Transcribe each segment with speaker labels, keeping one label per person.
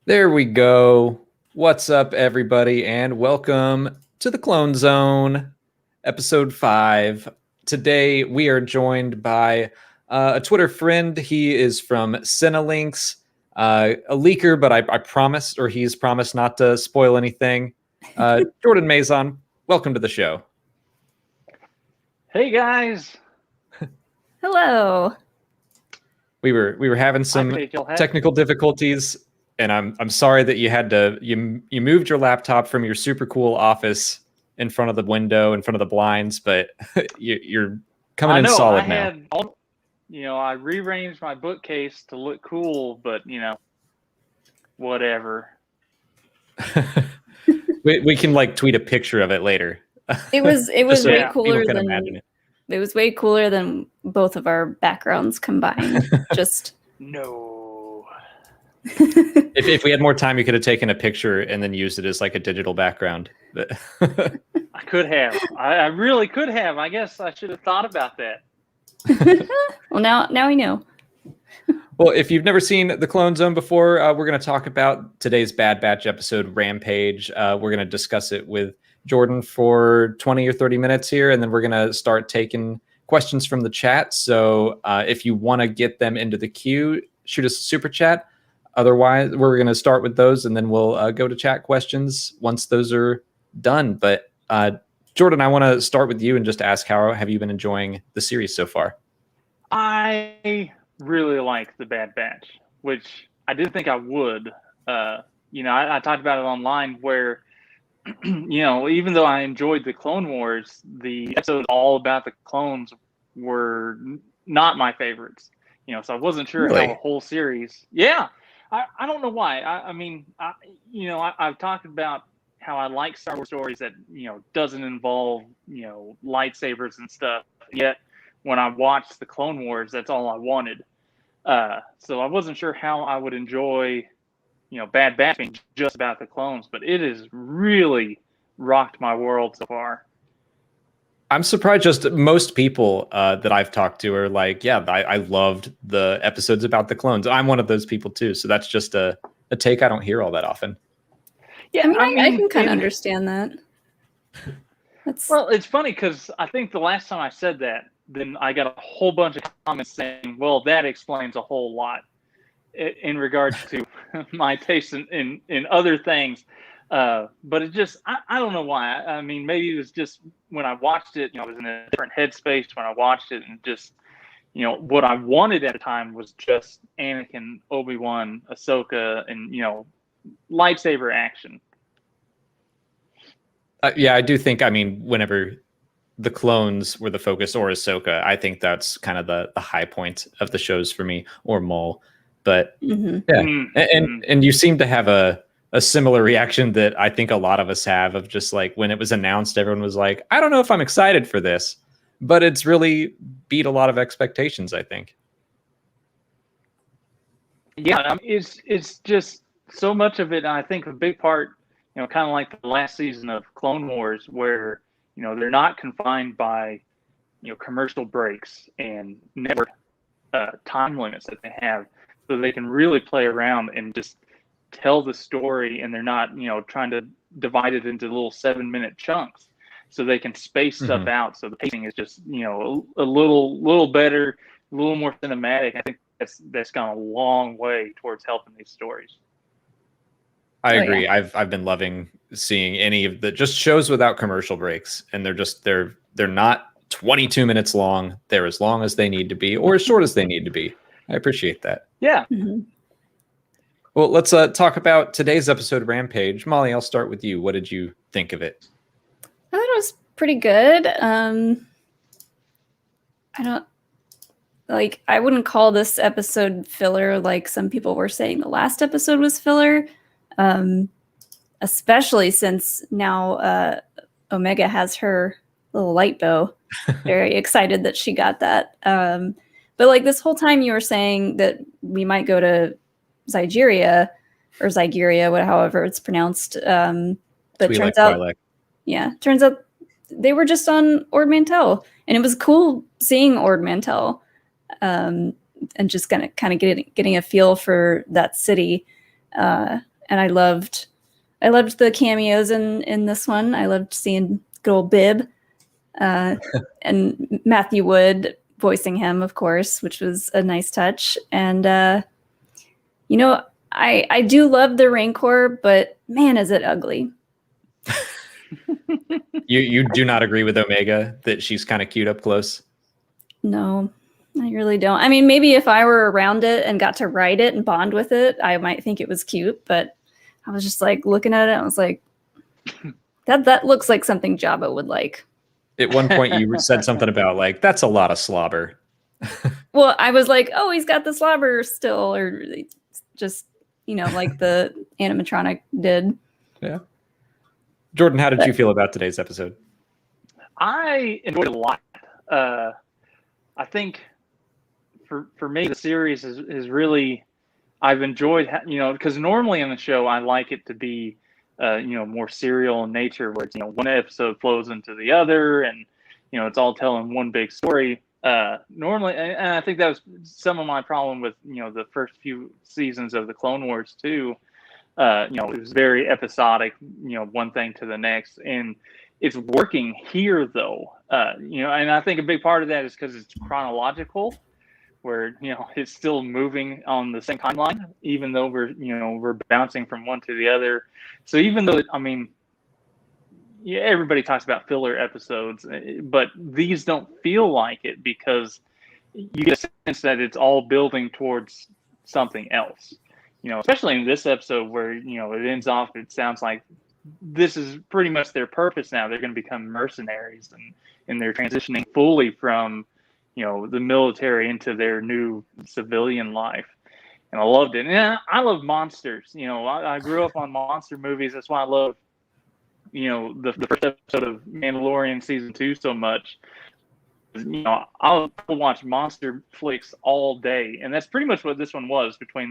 Speaker 1: There we go. What's up, everybody, and welcome to the Clone Zone, episode 5. Today, we are joined by a Twitter friend. He is from Cinelinx, a leaker, but I promised, or he's promised not to spoil anything. Jordan Maison, welcome to the show.
Speaker 2: Hey, guys.
Speaker 3: Hello.
Speaker 1: We were having some technical difficulties. And I'm sorry that you had to you moved your laptop from your super cool office in front of the window, in front of the blinds, but you're coming in solid now.
Speaker 2: I rearranged my bookcase to look cool, but whatever.
Speaker 1: we can like tweet a picture of it later.
Speaker 3: It was way cooler than
Speaker 1: it
Speaker 3: was way cooler than both of our backgrounds combined. Just
Speaker 2: no.
Speaker 1: If we had more time, you could have taken a picture and then used it as like a digital background.
Speaker 2: I could have. I really could have. I guess I should have thought about that.
Speaker 3: Well, now we know.
Speaker 1: Well, if you've never seen The Clone Zone before, we're going to talk about today's Bad Batch episode, Rampage. We're going to discuss it with Jordan for 20 or 30 minutes here, and then we're going to start taking questions from the chat. So if you want to get them into the queue, shoot us a super chat. Otherwise, we're going to start with those, and then we'll go to chat questions once those are done. But Jordan, I want to start with you and just ask, how have you been enjoying the series so far?
Speaker 2: I really like the Bad Batch, which I didn't think I would. I talked about it online where, even though I enjoyed the Clone Wars, the episodes all about the clones were not my favorites. So I wasn't sure how the whole series. Yeah. I don't know why. I've talked about how I like Star Wars stories that, doesn't involve, lightsabers and stuff. Yet when I watched the Clone Wars, that's all I wanted. So I wasn't sure how I would enjoy, Bad Batch being just about the clones, but it has really rocked my world so far.
Speaker 1: I'm surprised just most people that I've talked to are like, yeah, I loved the episodes about the clones. I'm one of those people too. So that's just a take I don't hear all that often.
Speaker 3: Yeah, I can kind of understand that.
Speaker 2: Well, it's funny because I think the last time I said that, then I got a whole bunch of comments saying, well, that explains a whole lot in regards to my taste in other things. But it just, I don't know why. I mean, maybe it was just when I watched it, I was in a different headspace when I watched it, and just, what I wanted at the time was just Anakin, Obi-Wan, Ahsoka, and, lightsaber action.
Speaker 1: Yeah, I do think, whenever the clones were the focus, or Ahsoka, I think that's kind of the high point of the shows for me, or Maul. But and you seem to have a similar reaction that I think a lot of us have, of just like when it was announced, everyone was like, I don't know if I'm excited for this, but it's really beat a lot of expectations, I think.
Speaker 2: Yeah, it's just so much of it. And I think a big part, kind of like the last season of Clone Wars, where, they're not confined by, commercial breaks and network time limits that they have, so they can really play around and just tell the story, and they're not, trying to divide it into little 7-minute chunks, so they can space stuff out. So the pacing is just, a little better, a little more cinematic. I think that's gone a long way towards helping these stories.
Speaker 1: I agree. Yeah. I've been loving seeing any of the just shows without commercial breaks, and they're not 22 minutes long. They're as long as they need to be, or as short as they need to be. I appreciate that.
Speaker 2: Yeah.
Speaker 3: Mm-hmm.
Speaker 1: Well, let's talk about today's episode of Rampage. Molly, I'll start with you. What did you think of it?
Speaker 3: I thought it was pretty good. I wouldn't call this episode filler like some people were saying the last episode was filler. Especially since now Omega has her little light bow. Very excited that she got that. But like this whole time you were saying that we might go to Zygeria or Zygeria, however it's pronounced. But turns out they were just on Ord Mantell, and it was cool seeing Ord Mantell, and just kind of getting a feel for that city. And I loved the cameos in this one. I loved seeing good old Bib, and Matthew Wood voicing him, of course, which was a nice touch. And I do love the Rancor, but man, is it ugly.
Speaker 1: You do not agree with Omega that she's kind of cute up close?
Speaker 3: No, I really don't. I mean, maybe if I were around it and got to ride it and bond with it, I might think it was cute, but I was just like looking at it and I was like, that looks like something Jabba would like.
Speaker 1: At one point you said something about like, that's a lot of slobber.
Speaker 3: Well, I was like, oh, he's got the slobber still, or just, like the animatronic did.
Speaker 1: Yeah. Jordan, how did you feel about today's episode?
Speaker 2: I enjoyed it a lot. I think for me, the series is really, I've enjoyed, because normally in the show, I like it to be, more serial in nature, where it's, one episode flows into the other, and, it's all telling one big story. Normally, and I think that was some of my problem with, the first few seasons of the Clone Wars too. It was very episodic, one thing to the next, and it's working here though. And I think a big part of that is because it's chronological, where it's still moving on the same timeline, even though we're bouncing from one to the other. So even though everybody talks about filler episodes, but these don't feel like it, because you get a sense that it's all building towards something else. Especially in this episode where it ends off, it sounds like this is pretty much their purpose now. They're going to become mercenaries, and they're transitioning fully from the military into their new civilian life. And I loved it. And I love monsters. I grew up on monster movies. That's why I love the first episode of Mandalorian season 2 so much. I'll watch monster flicks all day, and that's pretty much what this one was, between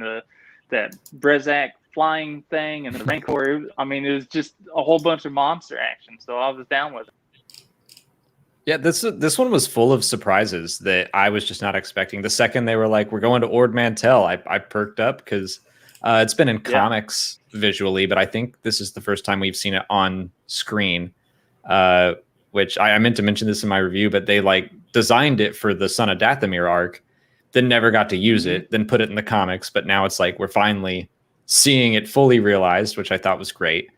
Speaker 2: that Brezak flying thing and the Rancor. I mean, it was just a whole bunch of monster action, so I was down with it.
Speaker 1: Yeah, this one was full of surprises that I was just not expecting. The second they were like, we're going to Ord Mantell, I perked up, because it's been in comics visually, but I think this is the first time we've seen it on screen, which I meant to mention this in my review, but they like designed it for the Son of Dathomir arc, then never got to use it, then put it in the comics, but now it's like we're finally seeing it fully realized, which I thought was great.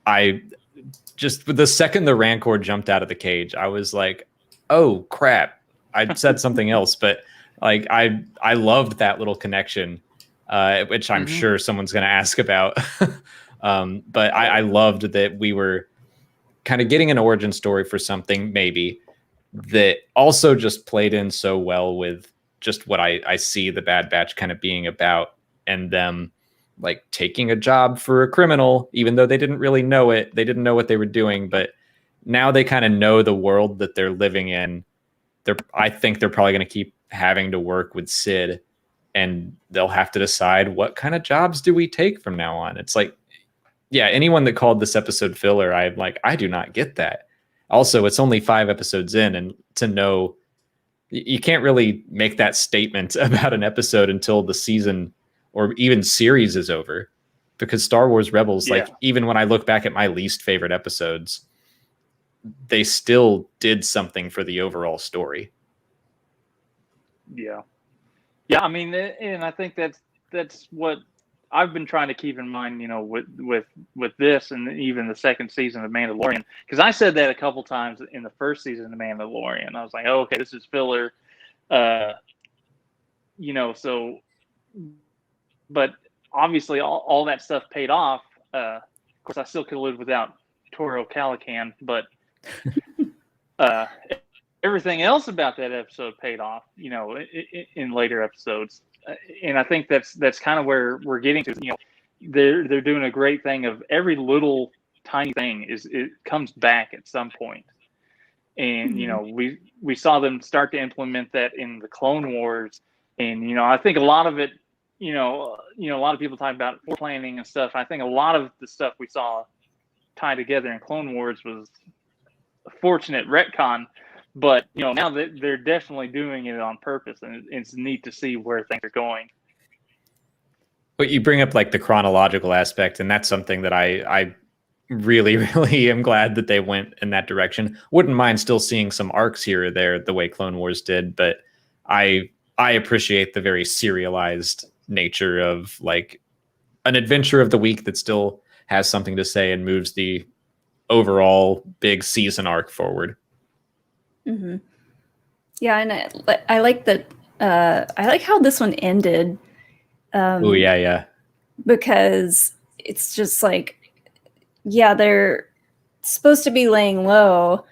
Speaker 1: The second the Rancor jumped out of the cage, I was like, oh crap. I said something else, but like I loved that little connection, which I'm sure someone's going to ask about. But I loved that we were kind of getting an origin story for something maybe that also just played in so well with just what I see the Bad Batch kind of being about, and them like taking a job for a criminal, even though they didn't really know it. They didn't know what they were doing, but now they kind of know the world that they're living in. I think they're probably going to keep having to work with Sid, and they'll have to decide what kind of jobs do we take from now on. It's like, yeah, anyone that called this episode filler, I do not get that. Also, it's only 5 episodes in, and to know, you can't really make that statement about an episode until the season or even series is over, because Star Wars Rebels, like, even when I look back at my least favorite episodes, they still did something for the overall story.
Speaker 2: Yeah. I mean, and I think that's what I've been trying to keep in mind, with this, and even the second season of Mandalorian, because I said that a couple times in the first season of Mandalorian. I was like, oh, okay, this is filler, so, but obviously all that stuff paid off. Of course, I still could live without Toro Calican, but everything else about that episode paid off, in later episodes. And I think that's kind of where we're getting to. They're doing a great thing of every little tiny thing it comes back at some point. And we saw them start to implement that in the Clone Wars, and I think a lot of it, a lot of people talk about planning and stuff. I think a lot of the stuff we saw tied together in Clone Wars was a fortunate retcon. But now that they're definitely doing it on purpose, and it's neat to see where things are going.
Speaker 1: But you bring up like the chronological aspect, and that's something that I really, really am glad that they went in that direction. Wouldn't mind still seeing some arcs here or there the way Clone Wars did, but I appreciate the very serialized nature of like an adventure of the week that still has something to say and moves the overall big season arc forward.
Speaker 3: Mm-hmm. Yeah, and I like that. I like how this one ended.
Speaker 1: Oh yeah.
Speaker 3: Because it's just like, yeah, they're supposed to be laying low,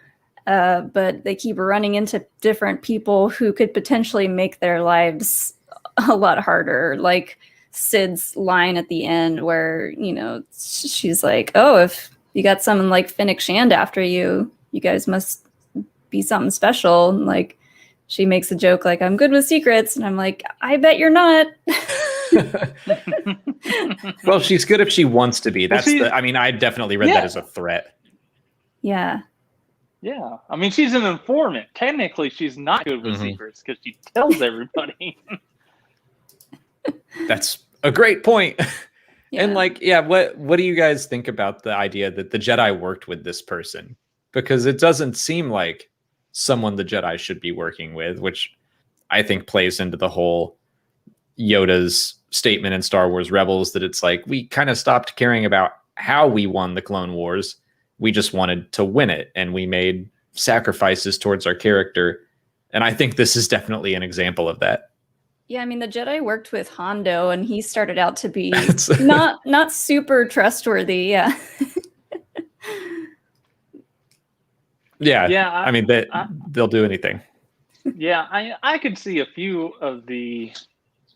Speaker 3: but they keep running into different people who could potentially make their lives a lot harder. Like Sid's line at the end where, you know, she's like, oh, if you got someone like Finnick Shand after you, you guys must be something special. And like, she makes a joke like, I'm good with secrets. And I'm like, I bet you're not.
Speaker 1: Well, she's good if she wants to be. That's I mean, I definitely read that as a threat.
Speaker 3: Yeah.
Speaker 2: Yeah. I mean, she's an informant. Technically, she's not good with secrets because she tells everybody.
Speaker 1: That's a great point.
Speaker 3: Yeah.
Speaker 1: And like, yeah, what do you guys think about the idea that the Jedi worked with this person? Because it doesn't seem like someone the Jedi should be working with, which I think plays into the whole Yoda's statement in Star Wars Rebels that it's like, we kind of stopped caring about how we won the Clone Wars. We just wanted to win it. And we made sacrifices towards our character. And I think this is definitely an example of that.
Speaker 3: Yeah, I mean, the Jedi worked with Hondo, and he started out to be not super trustworthy. Yeah.
Speaker 1: Yeah. I mean, they'll do anything.
Speaker 2: Yeah, I could see a few of the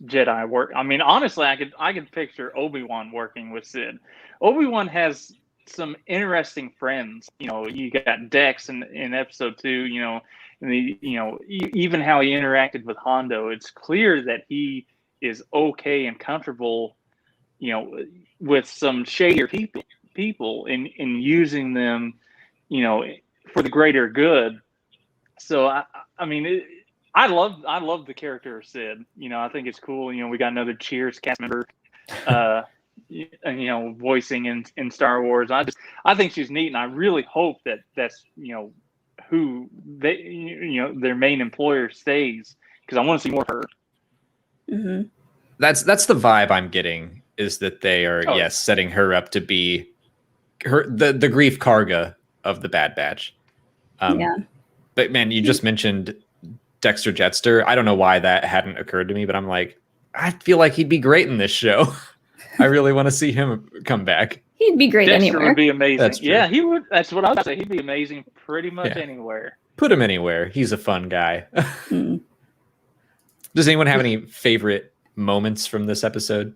Speaker 2: Jedi work. I mean, honestly, I could picture Obi-Wan working with Sid. Obi-Wan has some interesting friends. You know, you got Dex in episode 2, you know, and even how he interacted with Hondo. It's clear that he is okay and comfortable, you know, with some shadier people in using them, you know, for the greater good. So I mean, I love the character of Sid. You know, I think it's cool. You know, we got another Cheers cast member, you know, voicing in Star Wars. I think she's neat, and I really hope that's you know who they you know their main employer stays, because I want to see more of her.
Speaker 3: Mm-hmm.
Speaker 1: That's the vibe I'm getting, is that they are setting her up to be the Grief Karga of the Bad Batch.
Speaker 3: Yeah.
Speaker 1: But man, you just mentioned Dexter Jettster. I don't know why that hadn't occurred to me, but I'm like, I feel like he'd be great in this show. I really want to see him come back.
Speaker 3: He'd be great
Speaker 2: Dexter
Speaker 3: anywhere.
Speaker 2: would be amazing.
Speaker 1: That's true.
Speaker 2: Yeah, he would. That's what I would say. He'd be amazing pretty much anywhere.
Speaker 1: Put him anywhere. He's a fun guy. Does anyone have any favorite moments from this episode?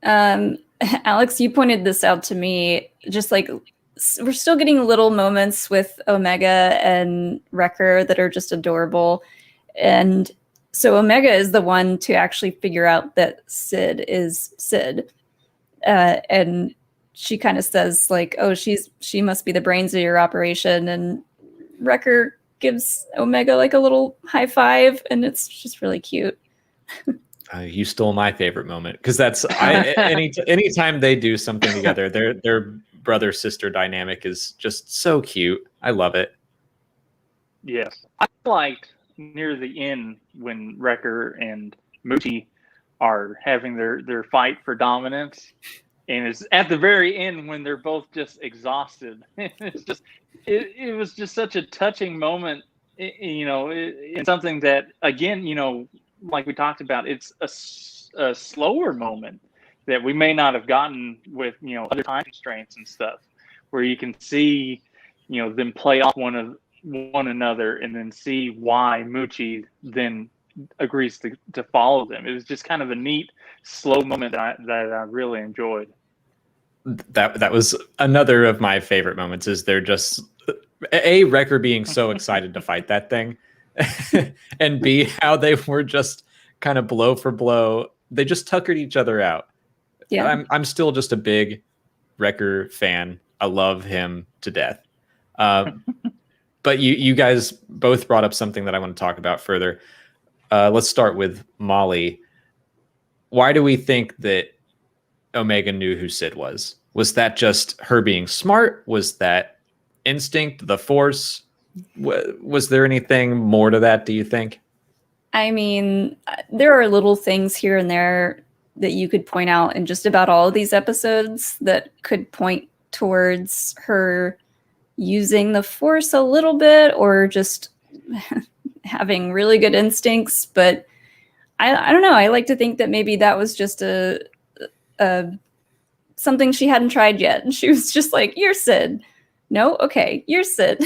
Speaker 3: Alex, you pointed this out to me. Just like, we're still getting little moments with Omega and Wrecker that are just adorable. And so Omega is the one to actually figure out that Sid is Sid. And she kind of says like, oh, she must be the brains of your operation. And Wrecker gives Omega like a little high five, and it's just really cute.
Speaker 1: You stole my favorite moment, because that's anytime they do something together, their brother-sister dynamic is just so cute. I love it.
Speaker 2: Yes. I liked near the end when Wrecker and Moochie are having their fight for dominance. And it's at the very end when they're both just exhausted. It's just it was just such a touching moment, you know, it's something that, again, you know, like we talked about, it's a slower moment that we may not have gotten with, you know, other time constraints and stuff, where you can see, you know, them play off one another and then see why Moochie then agrees to follow them. It was just kind of a neat, slow moment that I really enjoyed.
Speaker 1: That was another of my favorite moments, is they're just Wrecker being so excited to fight that thing, and B, how they were just kind of blow for blow. They just tuckered each other out. Yeah, I'm still just a big Wrecker fan. I love him to death. But you guys both brought up something that I want to talk about further. Let's start with Molly. why do we think that Omega knew who Sid was? Was that just her being smart? Was that instinct, the Force? Was there anything more to that, do you think?
Speaker 3: I mean, there are little things here and there that you could point out in just about all of these episodes that could point towards her using the Force a little bit, or just having really good instincts. But I don't know. I like to think that maybe that was just a something she hadn't tried yet, and she was just like, "You're Sid." No, okay, you're Sid.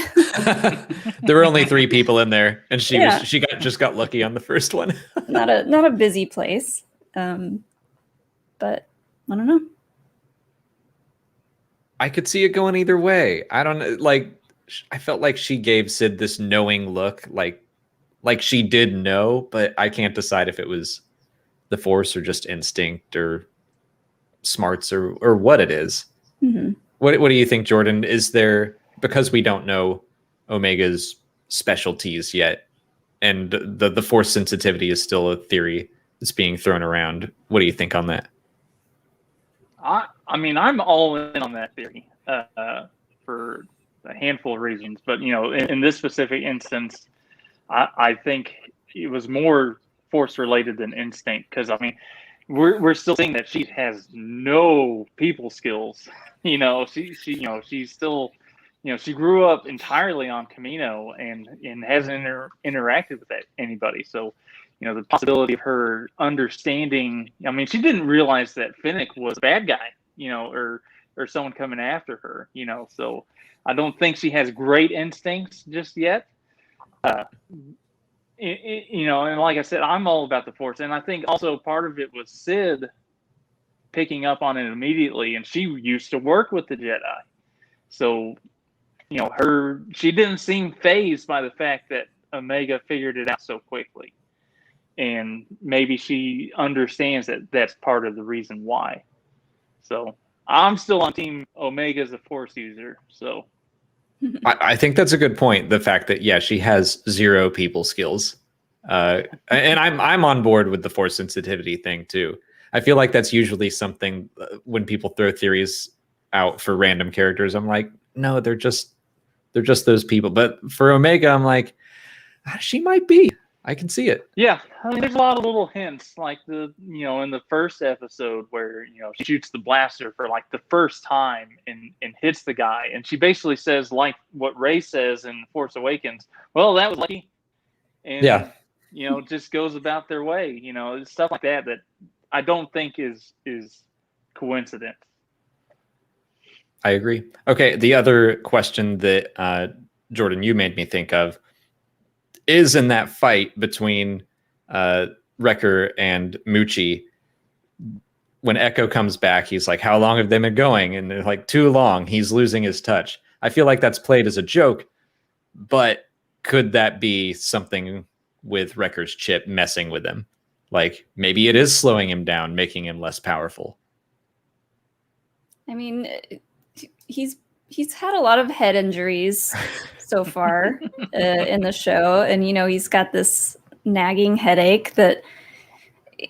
Speaker 1: There were only 3 people in there, and she just got lucky on the first one.
Speaker 3: not a busy place, but I don't know.
Speaker 1: I could see it going either way. I don't know. Like, I felt like she gave Sid this knowing look, like she did know, but I can't decide if it was the Force or just instinct or smarts or what it is.
Speaker 3: Mm-hmm.
Speaker 1: What do you think, Jordan? Is there, because we don't know Omega's specialties yet, and the Force sensitivity is still a theory that's being thrown around? What do you think on that?
Speaker 2: I mean, I'm all in on that theory for a handful of reasons, but in this specific instance, I think it was more Force related than instinct, because I mean, we're still seeing that she has no people skills. She's still, she grew up entirely on Camino and hasn't interacted with anybody. So, the possibility of her understanding, I mean, she didn't realize that Finnick was a bad guy, or someone coming after her, so I don't think she has great instincts just yet. And like I said, I'm all about the Force. And I think also part of it was Sid picking up on it immediately, and she used to work with the Jedi. So, she didn't seem fazed by the fact that Omega figured it out so quickly. And maybe she understands that that's part of the reason why. So I'm still on team Omega as a Force user. So
Speaker 1: I think that's a good point. The fact that, she has 0 people skills. And I'm on board with the Force sensitivity thing too. I feel like that's usually something when people throw theories out for random characters, I'm like, no, they're just those people. But for Omega, I'm like, she might be. I can see it.
Speaker 2: Yeah, I mean, there's a lot of little hints, like in the first episode where she shoots the blaster for like the first time and hits the guy, and she basically says like what Rey says in Force Awakens. Well, that was lucky, and just goes about their way. Stuff like that I don't think is coincidence.
Speaker 1: I agree. Okay, the other question that Jordan, you made me think of is in that fight between Wrecker and Muchi. When Echo comes back, he's like, how long have they been going? And they're like, too long. He's losing his touch. I feel like that's played as a joke, but could that be something with Wrecker's chip messing with him? Like, maybe it is slowing him down, making him less powerful.
Speaker 3: I mean, he's had a lot of head injuries so far in the show, and he's got this nagging headache that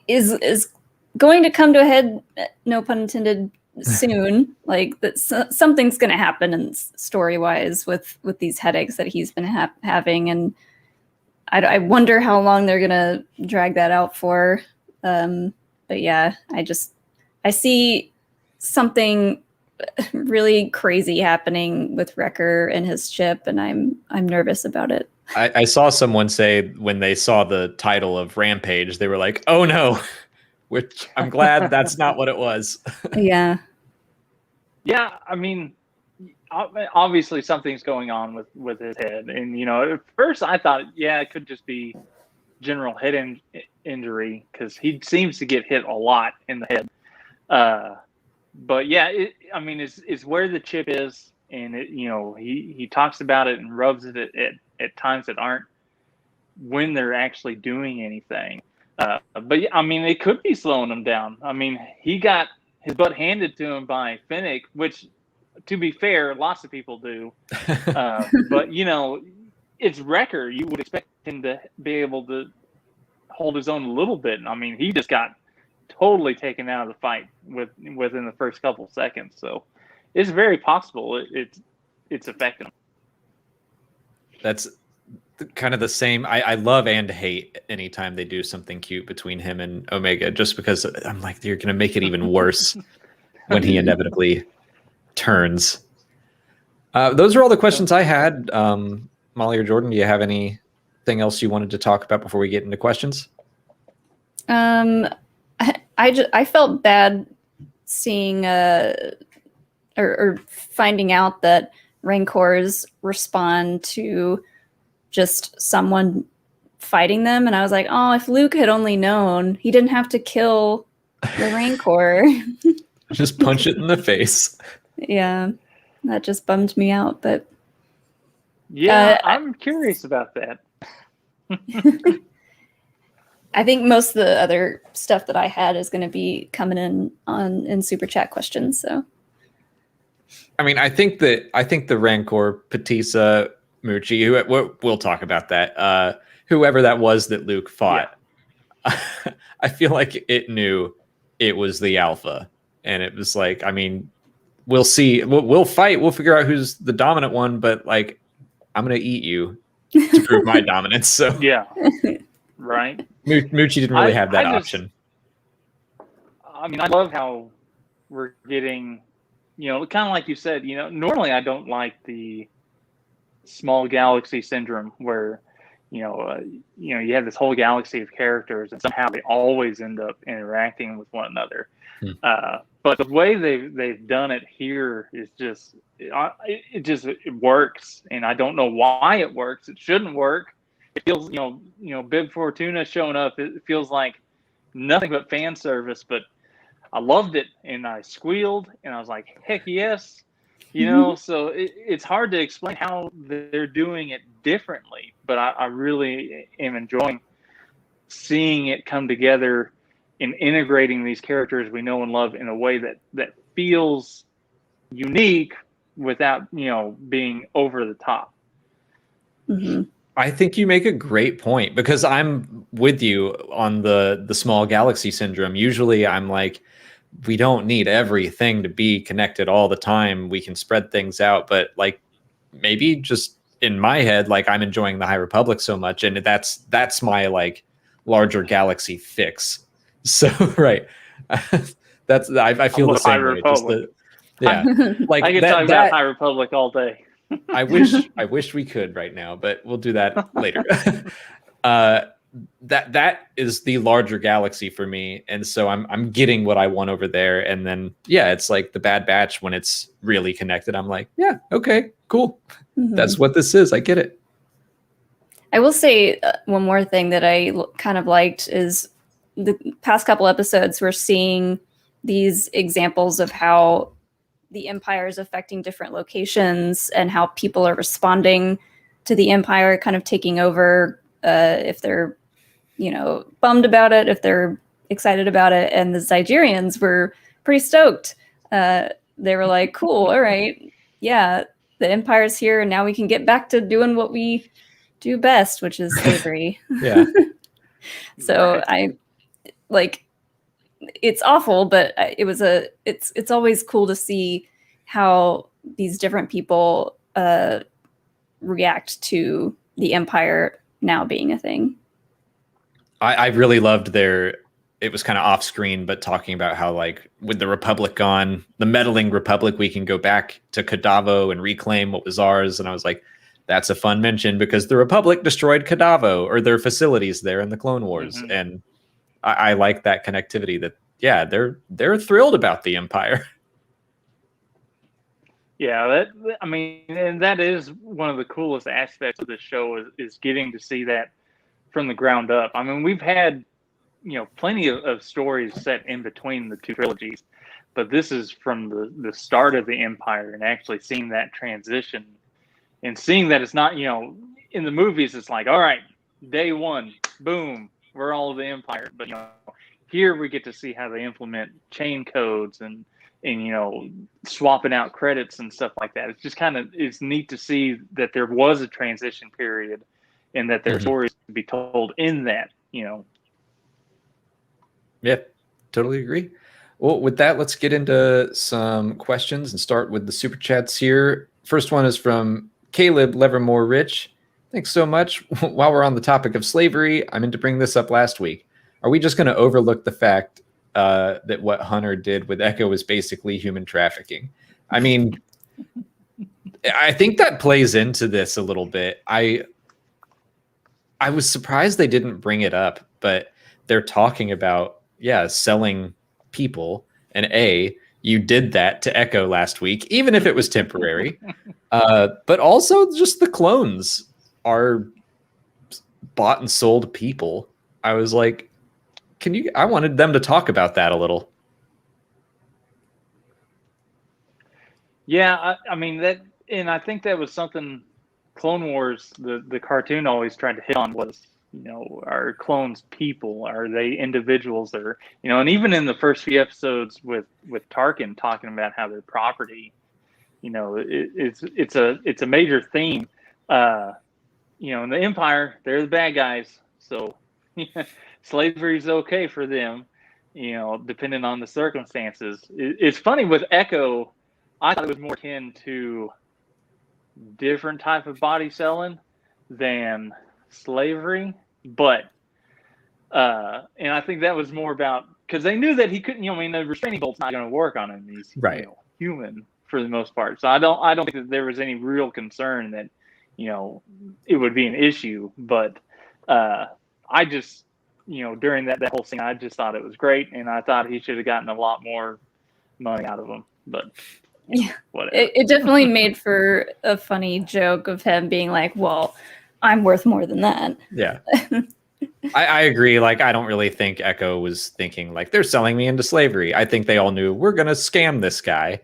Speaker 3: is going to come to a head, no pun intended, soon. Like that, something's going to happen in story-wise with these headaches that he's been having, and I wonder how long they're going to drag that out for. But yeah, I see something really crazy happening with Wrecker and his chip, and I'm nervous about it.
Speaker 1: I saw someone say when they saw the title of Rampage, they were like, oh no, which I'm glad that's not what it was.
Speaker 3: Yeah.
Speaker 2: Yeah, I mean, obviously something's going on with his head. And, at first I thought, it could just be general head injury, because he seems to get hit a lot in the head. But yeah, it's where the chip is, and he talks about it and rubs it at times that aren't when they're actually doing anything. But yeah, it could be slowing him down. He got his butt handed to him by Finnick, which, to be fair, lots of people do. But it's Wrecker. You would expect him to be able to hold his own a little bit. He just got totally taken out of the fight within the first couple seconds. So it's very possible it's affecting him.
Speaker 1: That's kind of the same. I love and hate anytime they do something cute between him and Omega, just because I'm like, you're going to make it even worse when he inevitably turns. Those are all the questions I had. Molly or Jordan, do you have anything else you wanted to talk about before we get into questions?
Speaker 3: I felt bad seeing or finding out that Rancors respond to just someone fighting them, and I was like, oh, if Luke had only known, he didn't have to kill the Rancor.
Speaker 1: Just punch it in the face.
Speaker 3: Yeah, that just bummed me out. But
Speaker 2: yeah, I'm curious about that.
Speaker 3: I think most of the other stuff that I had is going to be coming in super chat questions. So,
Speaker 1: I mean, I think the Rancor, Patissa, Mucci, we'll talk about that. Whoever that was that Luke fought, I feel like it knew it was the Alpha, and it was like, I mean, we'll see. We'll fight. We'll figure out who's the dominant one, but like, I'm gonna eat you to prove my dominance. So
Speaker 2: yeah, right.
Speaker 1: Mucci didn't really have that option.
Speaker 2: I mean, I love how we're getting, kind of like you said, normally I don't like the small galaxy syndrome where, you have this whole galaxy of characters and somehow they always end up interacting with one another. But the way they've done it here is just, it works. And I don't know why it works. It shouldn't work. It feels, Bib Fortuna showing up, it feels like nothing but fan service, but I loved it and I squealed and I was like, heck yes. So it's hard to explain how they're doing it differently, but I really am enjoying seeing it come together and integrating these characters we know and love in a way that feels unique without, being over the top.
Speaker 3: Mm-hmm.
Speaker 1: I think you make a great point, because I'm with you on the small galaxy syndrome. Usually I'm like, we don't need everything to be connected all the time. We can spread things out, but like, maybe just in my head, like, I'm enjoying the High Republic so much, and that's my like larger galaxy fix. So right, that's I feel the same way. Just like
Speaker 2: I can talk about High Republic all day.
Speaker 1: I wish we could right now, but we'll do that later. That is the larger galaxy for me, and so I'm getting what I want over there. And then it's like the Bad Batch when it's really connected. I'm like, yeah, okay, cool. Mm-hmm. That's what this is. I get it.
Speaker 3: I will say one more thing that I kind of liked is the past couple episodes we're seeing these examples of how the Empire is affecting different locations and how people are responding to the Empire kind of taking over, if they're, bummed about it, if they're excited about it. And the Zygerians were pretty stoked. They were like, cool, all right. Yeah, the Empire's here and now we can get back to doing what we do best, which is slavery.
Speaker 1: Yeah.
Speaker 3: So it's awful, but it's always cool to see how these different people react to the Empire now being a thing.
Speaker 1: I really loved it was kind of off screen, but talking about how, like, with the Republic gone, the meddling Republic, we can go back to Kadavo and reclaim what was ours. And I was like, that's a fun mention, because the Republic destroyed Kadavo, or their facilities there in the Clone Wars. Mm-hmm. And I like that connectivity, that they're thrilled about the Empire.
Speaker 2: Yeah, and that is one of the coolest aspects of the show is getting to see that from the ground up. I mean, we've had, plenty of stories set in between the two trilogies, but this is from the start of the Empire, and actually seeing that transition and seeing that it's not, in the movies, it's like, all right, day one, boom, we're all the Empire. But, here we get to see how they implement chain codes and swapping out credits and stuff like that. It's just it's neat to see that there was a transition period and that there's stories to be told in that,
Speaker 1: Yeah. Totally agree. Well, with that, let's get into some questions and start with the super chats here. First one is from Caleb Levermore Rich. Thanks so much. While we're on the topic of slavery, I meant to bring this up last week. Are we just going to overlook the fact that what Hunter did with Echo is basically human trafficking? I mean, I think that plays into this a little bit. I was surprised they didn't bring it up, but they're talking about, selling people. And you did that to Echo last week, even if it was temporary. But also just the clones are bought and sold people. I was like, I wanted them to talk about that a little.
Speaker 2: Yeah, I mean that, and I think that was something Clone Wars, the cartoon, always tried to hit on was, are clones people? Are they individuals that are, and even in the first few episodes with Tarkin talking about how they're property, it's a major theme. In the Empire, they're the bad guys, so slavery is okay for them, depending on the circumstances. It's funny with Echo. I thought it was more akin to different type of body selling than slavery, but and I think that was more about because they knew that he couldn't. The restraining bolt's not going to work on him. He's human for the most part. So I don't think that there was any real concern that it would be an issue. But I just during that whole scene, I just thought it was great, and I thought he should have gotten a lot more money out of him. But whatever.
Speaker 3: It definitely made for a funny joke of him being like, well, I'm worth more than that.
Speaker 1: Yeah. I agree. Like, I don't really think Echo was thinking like they're selling me into slavery. I think they all knew we're going to scam this guy,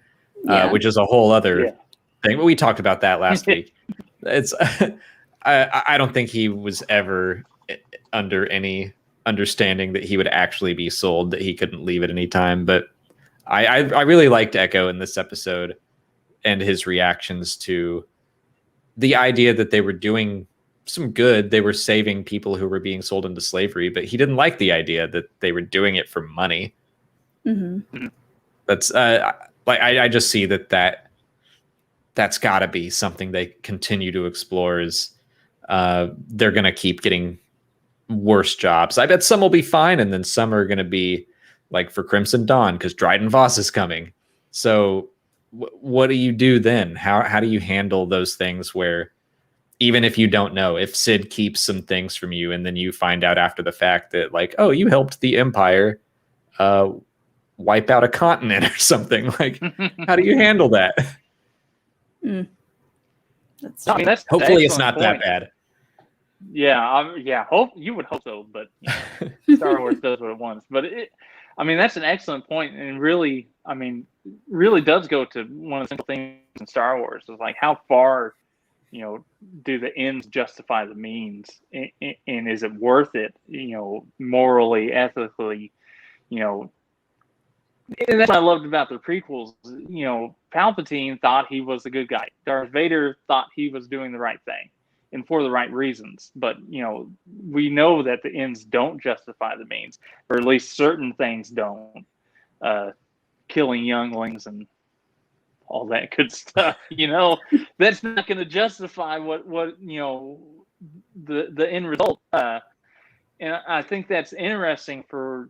Speaker 1: which is a whole other thing. But we talked about that last week. It's I don't think he was ever under any understanding that he would actually be sold, that he couldn't leave at any time. But I really liked Echo in this episode and his reactions to the idea that they were doing some good. They were saving people who were being sold into slavery, but he didn't like the idea that they were doing it for money.
Speaker 3: Mm-hmm.
Speaker 1: That's I just see that's got to be something they continue to explore. Is they're going to keep getting worse jobs. I bet some will be fine, and then some are going to be like for Crimson Dawn because Dryden Voss is coming. So what do you do then? How do you handle those things where even if you don't know, if Sid keeps some things from you and then you find out after the fact that like, oh, you helped the Empire wipe out a continent or something, like how do you handle that? Hopefully it's not that bad.
Speaker 2: Yeah, you would hope so, but Star Wars does what it wants. But that's an excellent point, and really does go to one of the simple things in Star Wars is like how far, do the ends justify the means, and is it worth it, morally, ethically, And that's what I loved about the prequels. Palpatine thought he was a good guy. Darth Vader thought he was doing the right thing and for the right reasons. But, we know that the ends don't justify the means, or at least certain things don't. Killing younglings and all that good stuff, that's not going to justify what the end result. And I think that's interesting for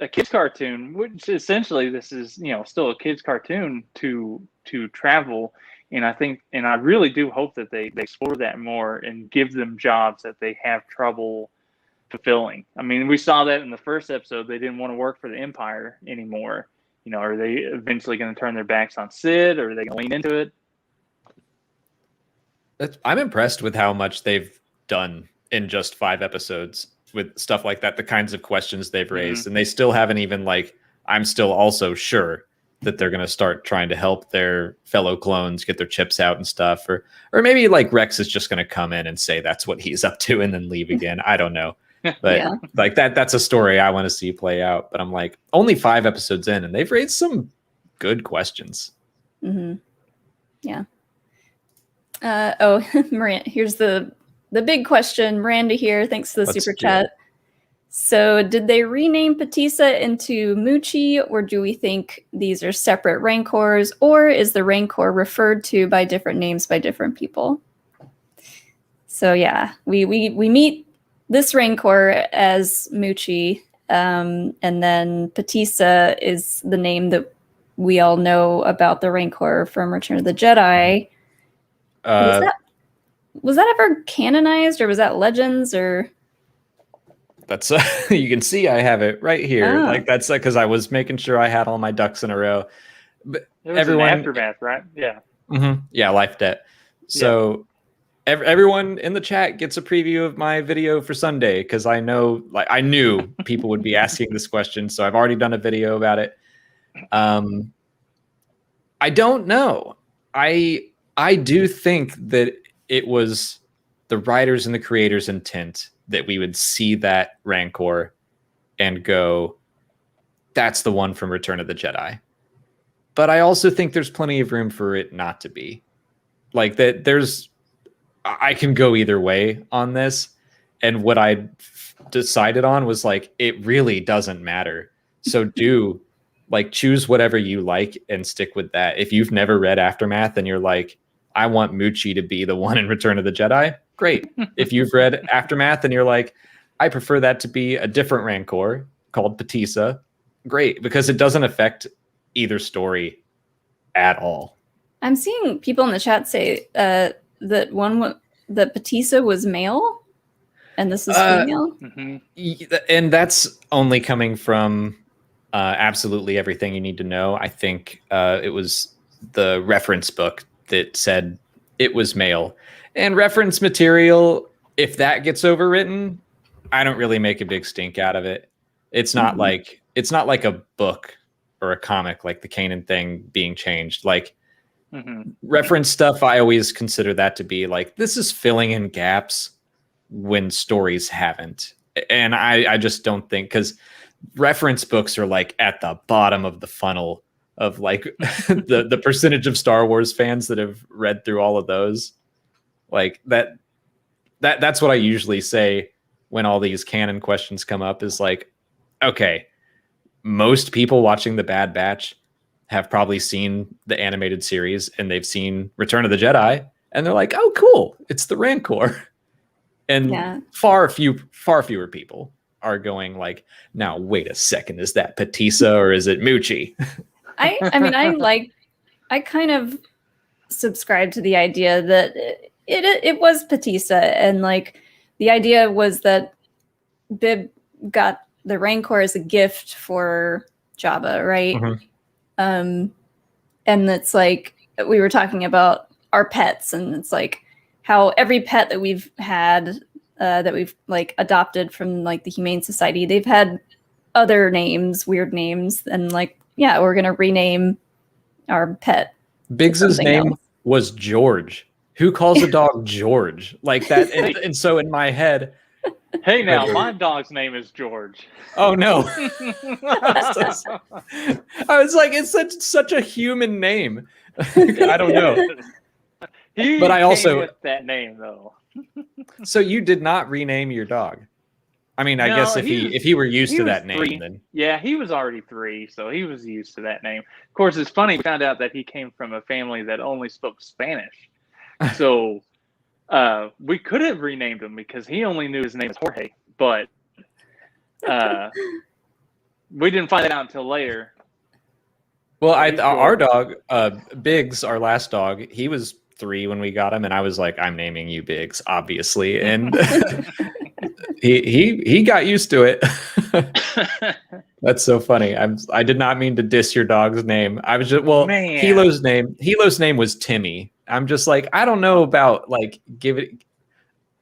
Speaker 2: a kids cartoon, which essentially this is, still a kids cartoon to travel. And I really do hope that they explore that more and give them jobs that they have trouble fulfilling. We saw that in the first episode. They didn't want to work for the Empire anymore. Are they eventually going to turn their backs on Sid, or are they going to lean into it?
Speaker 1: I'm impressed with how much they've done in just 5 episodes with stuff like that, the kinds of questions they've raised. And they still haven't even I'm still also sure that they're going to start trying to help their fellow clones get their chips out and stuff. Or maybe Rex is just going to come in and say that's what he's up to and then leave again. I don't know. But that's a story I want to see play out. But I'm only 5 episodes in, and they've raised some good questions.
Speaker 3: Mm-hmm. Yeah. Miranda, here's the big question. Miranda here. Thanks for the super chat. So did they rename Patissa into Muchi, or do we think these are separate Rancors, or is the Rancor referred to by different names by different people? So yeah, we meet this Rancor as Muchi, and then Patissa is the name that we all know about the Rancor from Return of the Jedi. Was that ever canonized, or was that Legends, or?
Speaker 1: That's you can see I have it right here.
Speaker 3: Oh.
Speaker 1: Like that's because I was making sure I had all my ducks in a row. But
Speaker 2: It was
Speaker 1: everyone,
Speaker 2: an aftermath, right? Yeah.
Speaker 1: Yeah, life debt. So everyone in the chat gets a preview of my video for Sunday because I knew people would be asking this question, so I've already done a video about it. I don't know. I do think that it was the writers and the creators' intent that we would see that Rancor and go, that's the one from Return of the Jedi. But I also think there's plenty of room for it not to be. Like that I can go either way on this. And what I decided on was like, it really doesn't matter. So choose whatever you like and stick with that. If you've never read Aftermath and you're like, I want Muchi to be the one in Return of the Jedi, great. If you've read Aftermath and you're like, I prefer that to be a different Rancor called Patissa, great, because it doesn't affect either story at all.
Speaker 3: I'm seeing people in the chat say that that Patissa was male, and this is female.
Speaker 1: And that's only coming from absolutely everything you need to know. I think it was the reference book that said it was male. And reference material, if that gets overwritten, I don't really make a big stink out of it. It's not like a book or a comic like the Canon thing being changed. Like reference stuff, I always consider that to be like, this is filling in gaps when stories haven't. And I just don't think, because reference books are like at the bottom of the funnel of like the percentage of Star Wars fans that have read through all of those. Like that's what I usually say when all these canon questions come up, is like, okay, most people watching The Bad Batch have probably seen the animated series and they've seen Return of the Jedi and they're like, oh, cool, it's the Rancor. And far fewer people are going like, now wait a second, is that Patissa or is it Muchi?
Speaker 3: I mean, I kind of subscribe to the idea that it was Patissa, and like the idea was that Bib got the Rancor as a gift for Jabba, right? And it's like we were talking about our pets, and it's like how every pet that we've had that we've like adopted from like the Humane Society, they've had other names, weird names, and like, yeah, we're gonna rename our pet.
Speaker 1: Biggs's name was George. Who calls a dog George like that? And so in my head,
Speaker 2: hey, now my dog's name is George.
Speaker 1: Oh no! I was like, it's such a human name. I don't know.
Speaker 2: But I also with that name though.
Speaker 1: So you did not rename your dog? I mean, I guess if he were used to that name, then
Speaker 2: yeah, he was already 3, so he was used to that name. Of course, it's funny. We found out that he came from a family that only spoke Spanish, so we could have renamed him because he only knew his name was Jorge, but we didn't find it out until later.
Speaker 1: Well, our dog, Biggs, our last dog, he was 3 when we got him, and I was like, I'm naming you Biggs, obviously, and he got used to it. That's so funny. I did not mean to diss your dog's name. I was just Hilo's name was Timmy. I'm just like, I don't know about like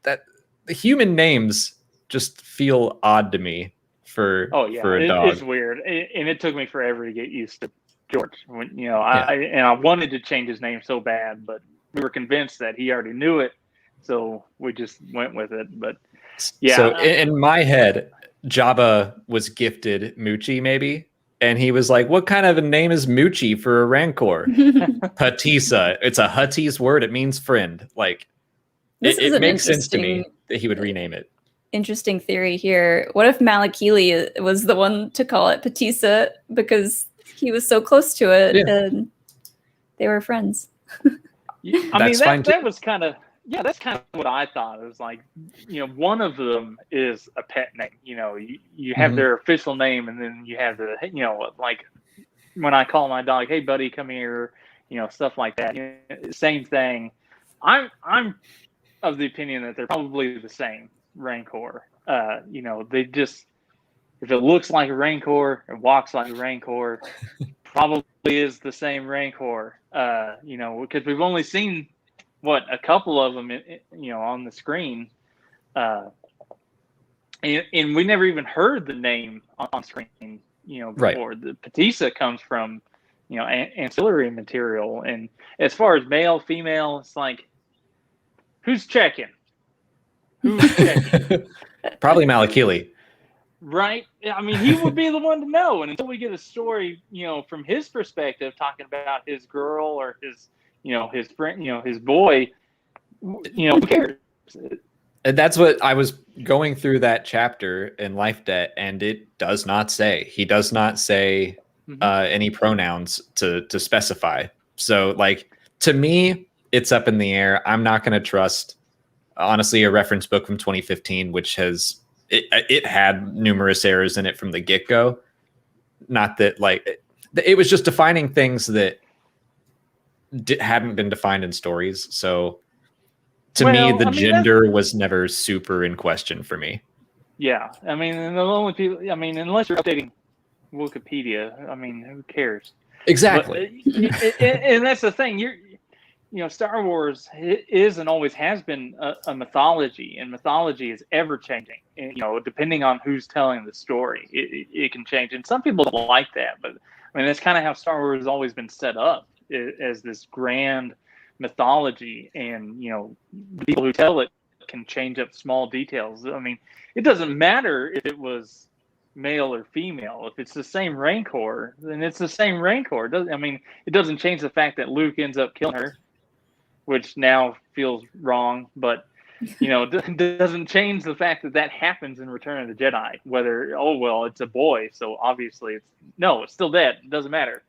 Speaker 1: that. The human names just feel odd to me for a dog.
Speaker 2: It's weird, and it took me forever to get used to George. When I wanted to change his name so bad, but we were convinced that he already knew it, so we just went with it. But yeah.
Speaker 1: So in my head, Jabba was gifted Muchi, maybe, and he was like, "What kind of a name is Muchi for a Rancor?" Patissa. It's a Huttese word. It means friend. Like it makes sense to me that he would rename it.
Speaker 3: interesting theory here. What if Malakili was the one to call it Patissa because he was so close to it and they were friends?
Speaker 2: I mean, that was kind of, that's kind of what I thought. It was like, one of them is a pet name. You have their official name, and then you have the, like when I call my dog, hey buddy, come here, stuff like that. Same thing. I'm of the opinion that they're probably the same Rancor. They just, if it looks like a Rancor and walks like a Rancor, probably is the same Rancor. Because we've only seen a couple of them, on the screen, and we never even heard the name on screen, before.
Speaker 1: Right.
Speaker 2: The Patissa comes from, ancillary material, and as far as male, female, it's like, who's checking? Who's checking?
Speaker 1: Probably Malakili.
Speaker 2: Right. I mean, he would be the one to know. And until we get a story, from his perspective, talking about his girl or his, his friend, his boy, who cares?
Speaker 1: And that's what I was going through that chapter in Life Debt, and it does not say. He does not say any pronouns to specify. So, like, to me, it's up in the air. I'm not going to trust, honestly, a reference book from 2015, which has it had numerous errors in it from the get-go. Not that, like, it was just defining things that hadn't been defined in stories. So to me, the gender was never super in question for me.
Speaker 2: Yeah. I mean, the only people, unless you're updating Wikipedia, who cares?
Speaker 1: Exactly.
Speaker 2: But, and that's the thing. Star Wars is and always has been a mythology, and mythology is ever changing. And, depending on who's telling the story, it can change. And some people don't like that, but that's kind of how Star Wars has always been set up, as this grand mythology. And the people who tell it can change up small details. It doesn't matter if it was male or female. If it's the same Rancor, then it's the same Rancor. It doesn't change the fact that Luke ends up killing her, which now feels wrong, but doesn't change the fact that happens in Return of the Jedi. Whether it's a boy, so obviously it's still dead. It doesn't matter.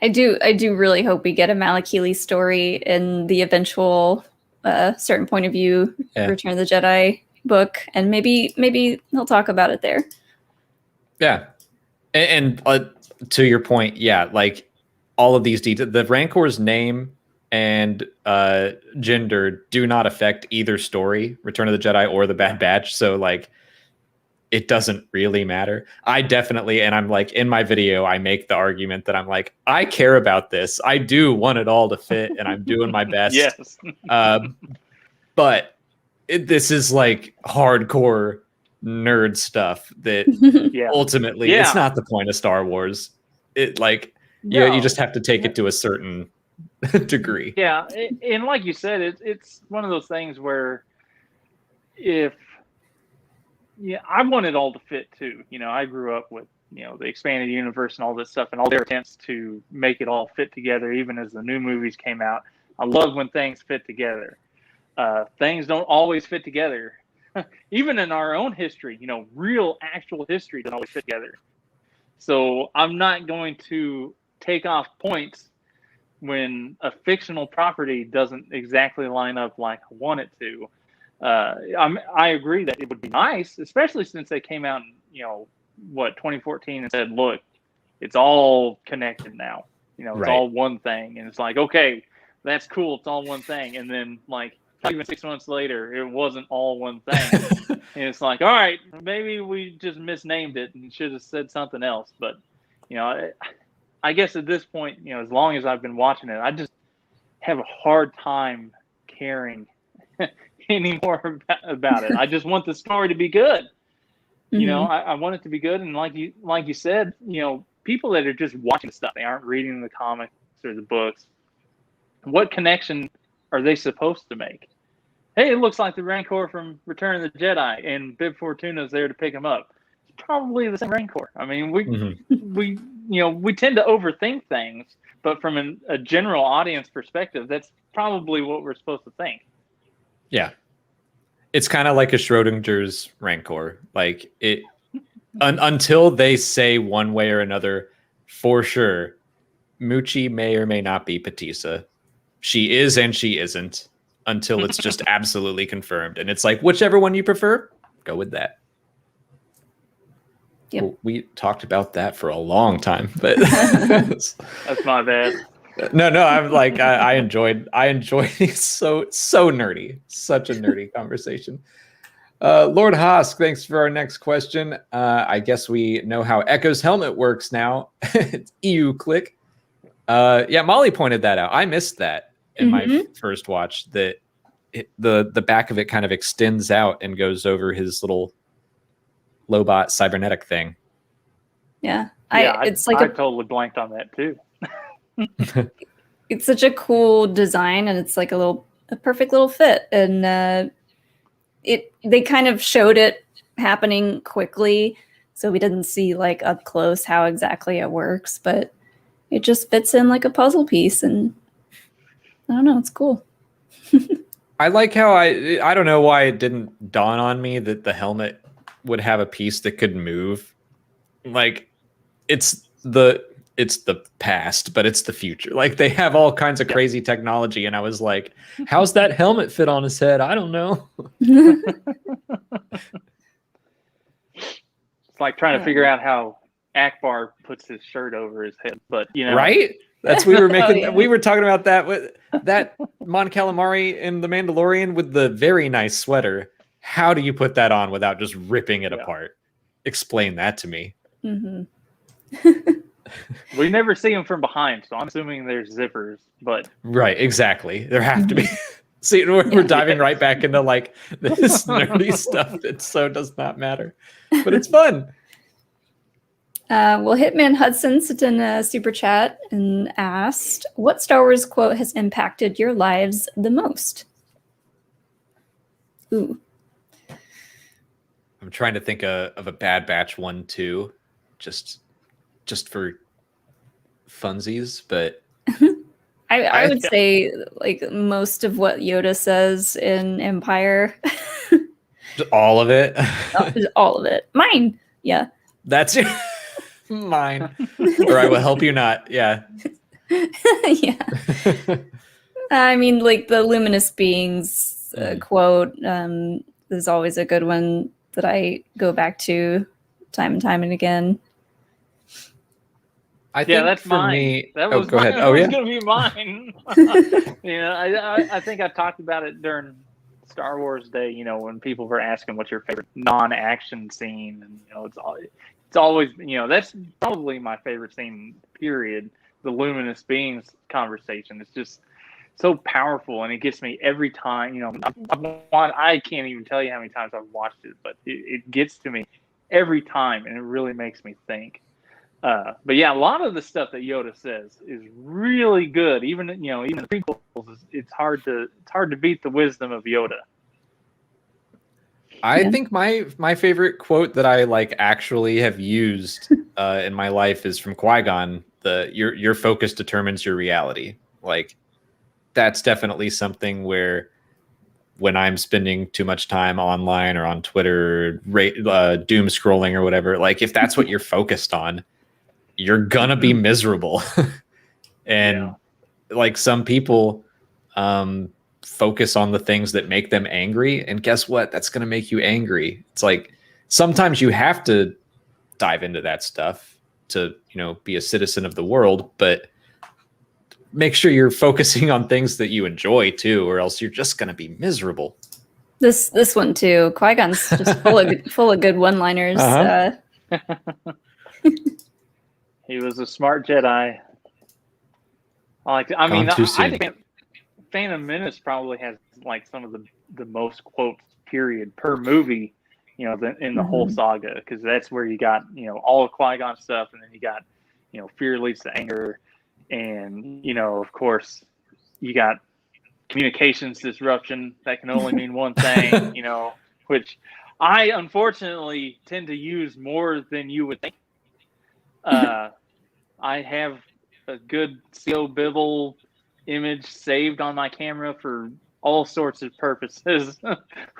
Speaker 3: I do really hope we get a Malakili story in the eventual certain point of view Return of the Jedi book, and maybe he'll talk about it there.
Speaker 1: Yeah, and to your point, like all of these details, the Rancor's name and gender do not affect either story, Return of the Jedi or the Bad Batch. So, like, it doesn't really matter. I definitely, and I'm like, in my video, I make the argument that I'm like, I care about this. I do want it all to fit, and I'm doing my best.
Speaker 2: Yes.
Speaker 1: But this is like hardcore nerd stuff that ultimately it's not the point of Star Wars. It you just have to take it to a certain degree. Yeah,
Speaker 2: and like you said, it's one of those things where I want it all to fit too. I grew up with the expanded universe and all this stuff, and all their attempts to make it all fit together, even as the new movies came out. I love when things fit together. Things don't always fit together. Even in our own history, real actual history doesn't always fit together. So I'm not going to take off points when a fictional property doesn't exactly line up like I want it to. I agree that it would be nice, especially since they came out in 2014 and said, look, it's all connected now. It's all one thing. And it's like, okay, that's cool. It's all one thing. And then, like, even 6 months later, it wasn't all one thing. And it's like, all right, maybe we just misnamed it and should have said something else. But, I guess at this point, as long as I've been watching it, I just have a hard time caring anymore about it. I just want the story to be good. I want it to be good. And like you said, people that are just watching stuff, they aren't reading the comics or the books. What connection are they supposed to make? Hey, it looks like the Rancor from Return of the Jedi, and Bib Fortuna's there to pick him up. It's probably the same Rancor. We tend to overthink things, but from a general audience perspective, that's probably what we're supposed to think.
Speaker 1: Yeah. It's kind of like a Schrodinger's Rancor. Like it until they say one way or another, for sure, Muchi may or may not be Patissa. She is and she isn't until it's just absolutely confirmed. And it's like, whichever one you prefer, go with that.
Speaker 3: Yep.
Speaker 1: Well, we talked about that for a long time, but
Speaker 2: That's my bad.
Speaker 1: no, I'm like, I enjoyed it. So nerdy, such a nerdy conversation. Lord Hosk, thanks for our next question. I guess we know how Echo's helmet works now. It's EU click. Yeah, Molly pointed that out. I missed that in my first watch. That the back of it kind of extends out and goes over his little Lobot cybernetic thing.
Speaker 3: Yeah,
Speaker 2: I totally blanked on that too.
Speaker 3: It's such a cool design, and it's like a perfect little fit. And they kind of showed it happening quickly, so we didn't see like up close how exactly it works, but it just fits in like a puzzle piece, and I don't know, it's cool.
Speaker 1: I like how I don't know why it didn't dawn on me that the helmet would have a piece that could move. Like it's the past, but it's the future. Like they have all kinds of crazy technology, and I was like, how's that helmet fit on his head? I don't know.
Speaker 2: It's like trying to figure out how Akbar puts his shirt over his head, but
Speaker 1: right? That's we were making. We were talking about that with that Mon Calamari in The Mandalorian with the very nice sweater. How do you put that on without just ripping it apart? Explain that to me.
Speaker 2: We never see him from behind, so I'm assuming there's zippers. But
Speaker 1: right, exactly. There have to be. See, we're diving right back into like this nerdy stuff that so does not matter, but it's fun.
Speaker 3: Well, Hitman Hudson sent in a super chat and asked, "What Star Wars quote has impacted your lives the most?" Ooh.
Speaker 1: I'm trying to think of a Bad Batch one too, just for funsies, but
Speaker 3: I would say like most of what Yoda says in Empire.
Speaker 1: All of it.
Speaker 3: All of it. Mine. Yeah.
Speaker 1: That's mine. Or I will help you not. Yeah.
Speaker 3: Yeah. I mean, like the luminous beings quote is always a good one that I go back to time and time and again.
Speaker 1: I think
Speaker 2: that's
Speaker 1: for
Speaker 2: mine.
Speaker 1: me.
Speaker 2: That was
Speaker 1: go ahead.
Speaker 2: That was going to be mine. I think I talked about it during Star Wars Day. When people were asking what's your favorite non-action scene, and it's always that's probably my favorite scene. Period. The luminous beings conversation. It's just so powerful, and it gets me every time. I can't even tell you how many times I've watched it, but it gets to me every time, and it really makes me think. But yeah, a lot of the stuff that Yoda says is really good. Even the prequels, it's hard to beat the wisdom of Yoda.
Speaker 1: I think my favorite quote that I like actually have used in my life is from Qui-Gon. Your focus determines your reality. Like that's definitely something where when I'm spending too much time online or on Twitter, doom scrolling or whatever, like if that's what you're focused on, you're gonna be miserable. And like some people focus on the things that make them angry, and guess what? That's gonna make you angry. It's like sometimes you have to dive into that stuff to be a citizen of the world, but make sure you're focusing on things that you enjoy too, or else you're just gonna be miserable.
Speaker 3: This one too. Qui-Gon's just full of good one-liners.
Speaker 2: He was a smart Jedi. I think Phantom Menace probably has like some of the most quotes period per movie, in the whole saga, because that's where you got all of Qui-Gon stuff, and then you got fear leads to anger, and of course you got communications disruption that can only mean one thing, which I unfortunately tend to use more than you would think. I have a good CO Bibble image saved on my camera for all sorts of purposes.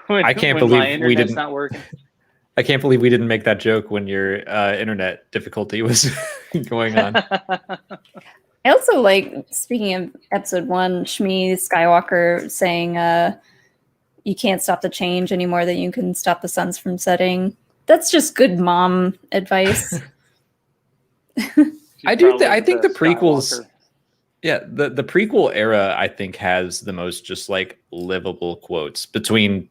Speaker 2: when,
Speaker 1: I can't
Speaker 2: when my
Speaker 1: believe we
Speaker 2: internet's
Speaker 1: didn't.
Speaker 2: not working.
Speaker 1: I can't believe we didn't make that joke when your internet difficulty was going on.
Speaker 3: I also like, speaking of episode 1, Shmi Skywalker saying, you can't stop the change any more than you can stop the suns from setting. That's just good mom advice.
Speaker 1: I think the prequels, Skywalker. Yeah, the prequel era, I think, has the most just like livable quotes between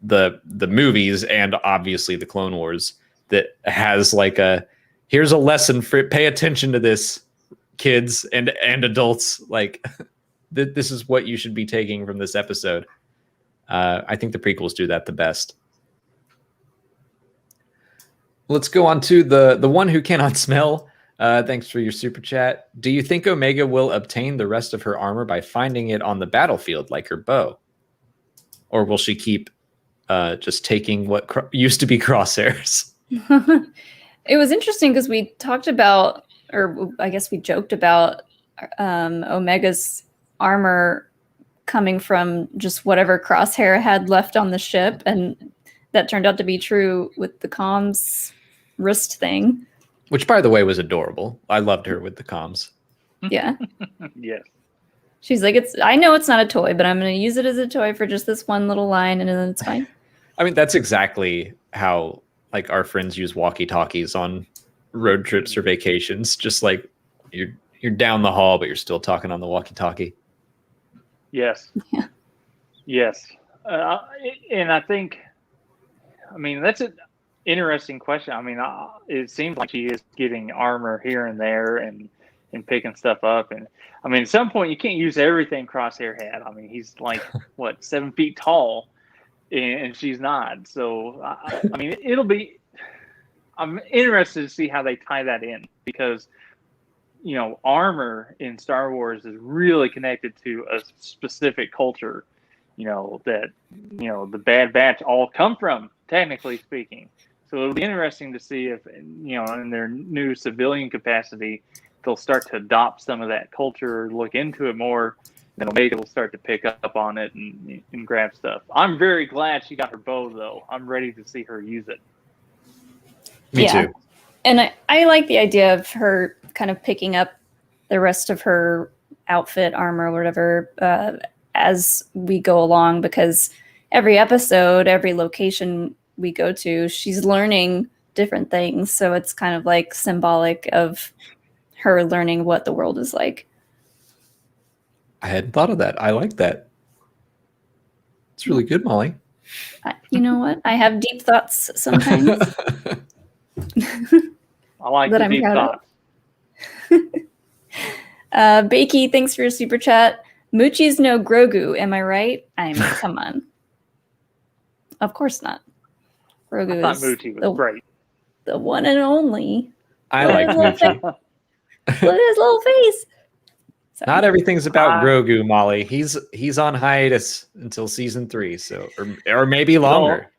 Speaker 1: the movies and obviously the Clone Wars, that has like here's a lesson for, pay attention to this, kids and adults, like this is what you should be taking from this episode. I think the prequels do that the best. Let's go on to the one who cannot smell. Thanks for your super chat. Do you think Omega will obtain the rest of her armor by finding it on the battlefield like her bow? Or will she keep just taking what used to be crosshairs?
Speaker 3: It was interesting because we talked about, or I guess we joked about Omega's armor coming from just whatever Crosshair had left on the ship, and that turned out to be true with the comms wrist thing.
Speaker 1: Which, by the way, was adorable. I loved her with the comms.
Speaker 3: Yeah.
Speaker 2: Yes.
Speaker 3: She's like, I know it's not a toy, but I'm going to use it as a toy for just this one little line, and then it's fine.
Speaker 1: I mean, that's exactly how like our friends use walkie-talkies on road trips or vacations. Just like you're down the hall, but you're still talking on the walkie-talkie.
Speaker 2: Yes.
Speaker 3: Yeah.
Speaker 2: Yes. And I think, I mean, that's an interesting question. I mean, it seems like she is getting armor here and there and picking stuff up. And I mean, at some point you can't use everything Crosshair had. I mean, he's like, what, 7 feet tall, and she's not. So, I mean, I'm interested to see how they tie that in, because, you know, armor in Star Wars is really connected to a specific culture, you know, that, you know, the Bad Batch all come from, technically speaking. So it'll be interesting to see if, you know, in their new civilian capacity, they'll start to adopt some of that culture, look into it more, then Omega will start to pick up on it and grab stuff. I'm very glad she got her bow, though. I'm ready to see her use it.
Speaker 1: Me too.
Speaker 3: And I like the idea of her kind of picking up the rest of her outfit, armor, whatever, as we go along, because every episode, every location we go to, she's learning different things. So it's kind of like symbolic of her learning what the world is like.
Speaker 1: I hadn't thought of that. I like that. It's really good, Molly.
Speaker 3: You know what? I have deep thoughts sometimes.
Speaker 2: I like the deep thoughts.
Speaker 3: Bakey, thanks for your super chat. Moochie's no Grogu, am I right? I mean, come on. Of course not. Grogu
Speaker 2: I thought Moochie was great.
Speaker 3: The one and only.
Speaker 1: I like Moochie.
Speaker 3: Look at his little face. Sorry.
Speaker 1: Not everything's about Grogu, Molly. He's on hiatus until season 3, so or maybe longer.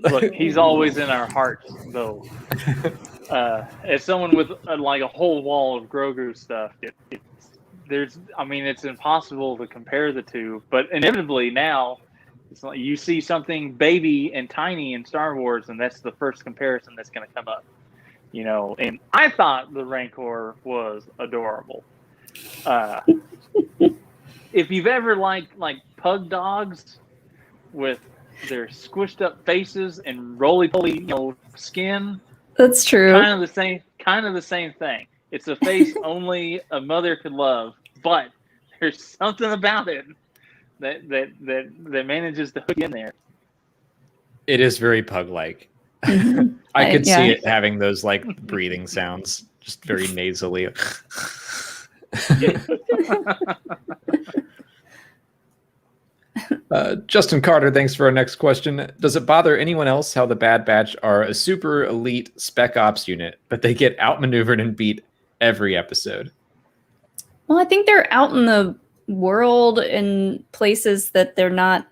Speaker 2: Well, look, he's always in our hearts, though. As someone with like a whole wall of Grogu stuff, it's impossible to compare the two. But inevitably now, it's like you see something baby and tiny in Star Wars, and that's the first comparison that's going to come up. You know, and I thought the Rancor was adorable. If you've ever liked like pug dogs with their squished up faces and roly-poly, you know, skin,
Speaker 3: that's true.
Speaker 2: Kind of the same thing. It's a face only a mother could love, but there's something about it that manages to hook you in there.
Speaker 1: It is very pug-like.
Speaker 3: Mm-hmm.
Speaker 1: I could see it having those like breathing sounds, just very nasally. Justin Carter, thanks for our next question. Does it bother anyone else how the Bad Batch are a super elite spec ops unit, but they get outmaneuvered and beat every episode?
Speaker 3: Well, I think they're out in the world in places that they're not,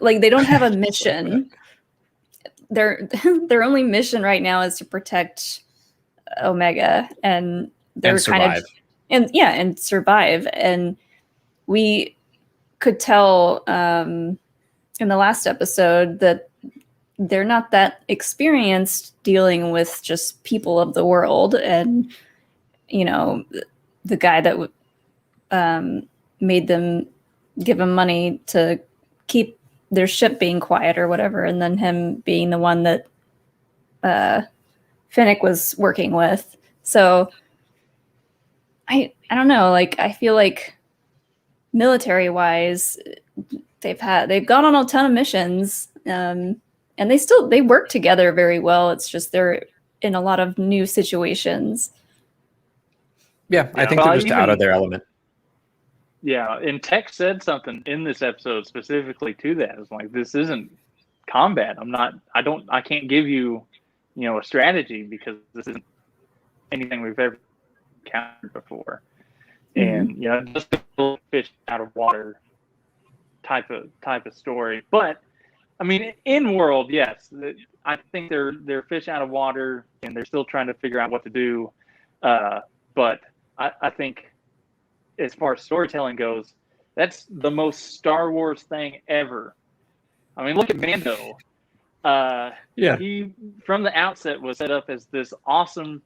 Speaker 3: like, they don't have a mission. Their only mission right now is to protect Omega, and they're
Speaker 1: and survive.
Speaker 3: and survive. And could tell in the last episode that they're not that experienced dealing with just people of the world. And, you know, the guy that made them give him money to keep their ship being quiet or whatever, and then him being the one that Finnick was working with. So I don't know, like I feel like military wise they've gone on a ton of missions, and they work together very well. It's just they're in a lot of new situations.
Speaker 1: Yeah, I think they're just out of their element.
Speaker 2: Yeah, and Tech said something in this episode specifically to that. It's like, this isn't combat. I can't give you, a strategy because this isn't anything we've ever encountered before. And just a fish out of water type of story. But I mean, in world, yes, I think they're fish out of water and they're still trying to figure out what to do. But I think, as far as storytelling goes, that's the most Star Wars thing ever. I mean, look at Mando. He from the outset was set up as this awesome,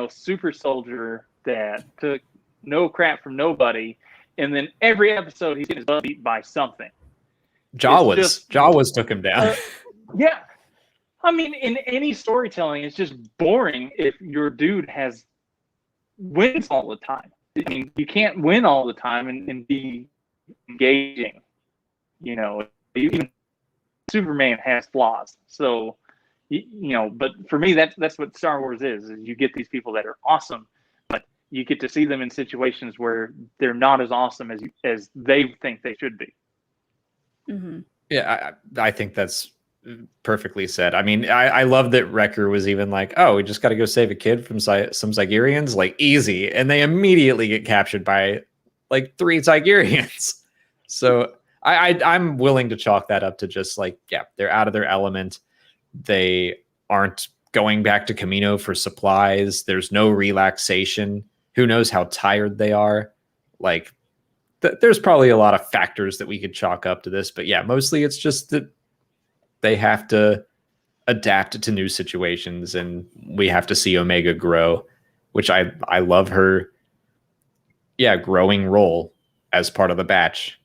Speaker 2: super soldier that took no crap from nobody, and then every episode he's getting his butt beat by something.
Speaker 1: Jawas took him down.
Speaker 2: Yeah, I mean, in any storytelling, it's just boring if your dude wins all the time. I mean, you can't win all the time and be engaging. Even Superman has flaws. So, but for me, that's what Star Wars is you get these people that are awesome, but you get to see them in situations where they're not as awesome as they think they should be.
Speaker 3: Mm-hmm.
Speaker 1: Yeah, I think that's perfectly said. I mean, I love that Wrecker was even like, oh, we just got to go save a kid from some Zygerians, like easy, and they immediately get captured by like 3 Zygerians. So I'm willing to chalk that up to just like, yeah, they're out of their element. They aren't going back to Camino for supplies. There's no relaxation. Who knows how tired they are? Like, there's probably a lot of factors that we could chalk up to this, but yeah, mostly it's just that they have to adapt to new situations, and we have to see Omega grow, which I love her, growing role as part of the batch.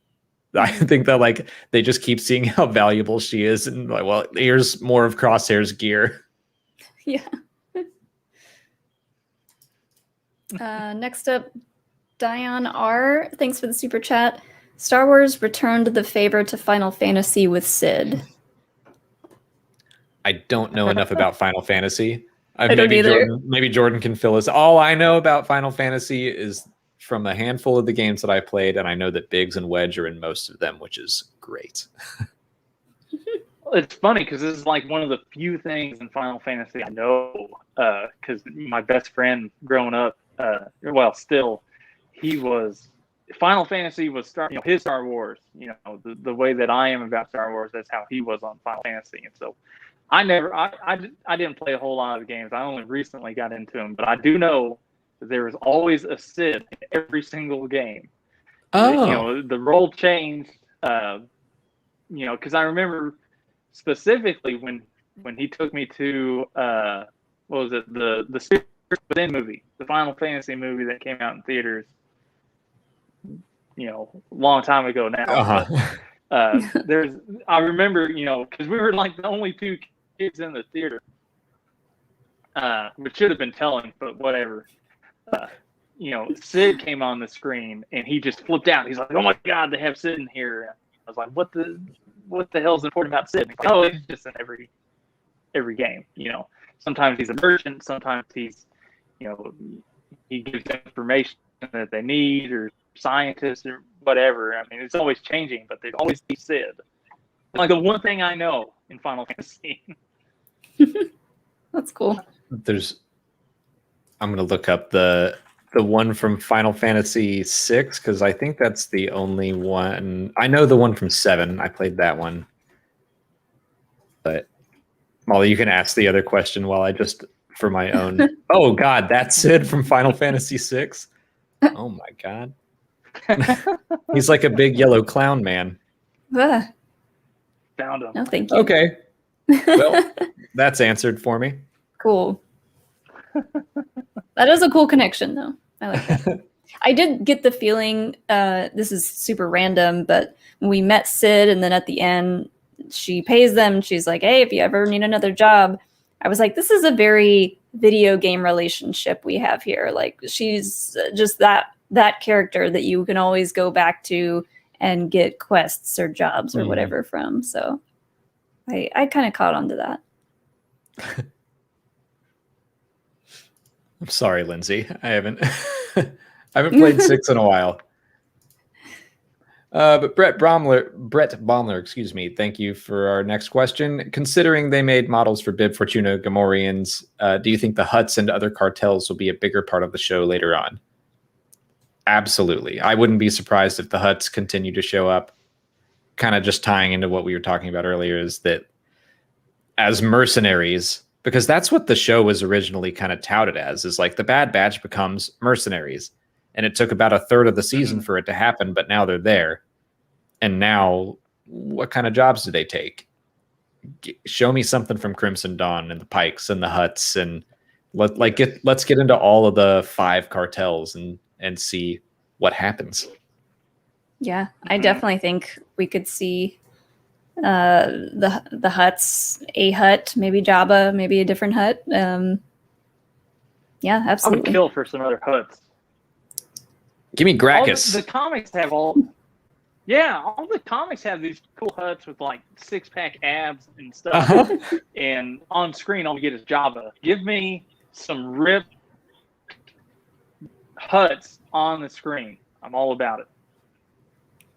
Speaker 1: I think that like they just keep seeing how valuable she is, and like, well, here's more of Crosshair's gear.
Speaker 3: Yeah. Next up, Dion R. Thanks for the super chat. Star Wars returned the favor to Final Fantasy with Sid.
Speaker 1: I don't know enough about Final Fantasy.
Speaker 3: I don't either.
Speaker 1: Maybe Jordan can fill us. All I know about Final Fantasy is from a handful of the games that I played, and I know that Biggs and Wedge are in most of them, which is great.
Speaker 2: It's funny because this is like one of the few things in Final Fantasy I know, because my best friend growing up, Final Fantasy was his Star Wars. The way that I am about Star Wars, that's how he was on Final Fantasy, and so. I didn't play a whole lot of the games. I only recently got into them, but I do know that there was always a Sid in every single game.
Speaker 1: Oh,
Speaker 2: the role changed. Because I remember specifically when he took me to what was it, the Spirit Within movie, the Final Fantasy movie that came out in theaters. A long time ago now.
Speaker 1: Uh-huh.
Speaker 2: I remember, because we were like the only 2 kids in the theater, which should have been telling, but whatever. Sid came on the screen and he just flipped out. He's like, "Oh my God, they have Sid in here." I was like, "What the hell is important about Sid?" Like, "Oh, he's just in every game." Sometimes he's a merchant, sometimes he's, he gives them information that they need, or scientists or whatever. I mean, it's always changing, but there's always be Sid. Like the one thing I know in Final Fantasy.
Speaker 3: That's cool.
Speaker 1: I'm gonna look up the one from Final Fantasy 6 because I think that's the only one. I know the one from 7. I played that one. But Molly, you can ask the other question while I just for my own. Oh God, that's Sid from Final Fantasy 6. Oh my God. He's like a big yellow clown man.
Speaker 3: Ugh,
Speaker 2: Found him.
Speaker 3: no, thank you.
Speaker 1: Okay. Well, that's answered for me.
Speaker 3: Cool. That is a cool connection, though. I like that. I did get the feeling, this is super random, but when we met Sid, and then at the end, she pays them. She's like, hey, if you ever need another job, I was like, this is a very video game relationship we have here. Like, she's just that character that you can always go back to and get quests or jobs or whatever from. So I kind of caught on to that.
Speaker 1: I'm sorry, Lindsay. I haven't played 6 in a while. But Brett Baumler, excuse me. Thank you for our next question. Considering they made models for Bib Fortuna Gamorreans, do you think the Hutts and other cartels will be a bigger part of the show later on? Absolutely. I wouldn't be surprised if the Hutts continue to show up. Kind of just tying into what we were talking about earlier, is that as mercenaries, because that's what the show was originally kind of touted as, is like the Bad Batch becomes mercenaries. And it took about a third of the season for it to happen, but now they're there. And now, what kind of jobs do they take? Show me something from Crimson Dawn and the Pikes and the Hutts, and let's get into all of the 5 cartels and see what happens.
Speaker 3: Yeah, I definitely think we could see the Hutts, a Hutt, maybe Jabba, maybe a different Hutt. Yeah,
Speaker 2: I
Speaker 3: absolutely.
Speaker 2: would kill for some other Hutts.
Speaker 1: Give me Gracchus.
Speaker 2: The comics have all the comics have these cool Hutts with like 6-pack abs and stuff. And on screen, all you get is Jabba. Give me some ripped Hutts on the screen. I'm all about it.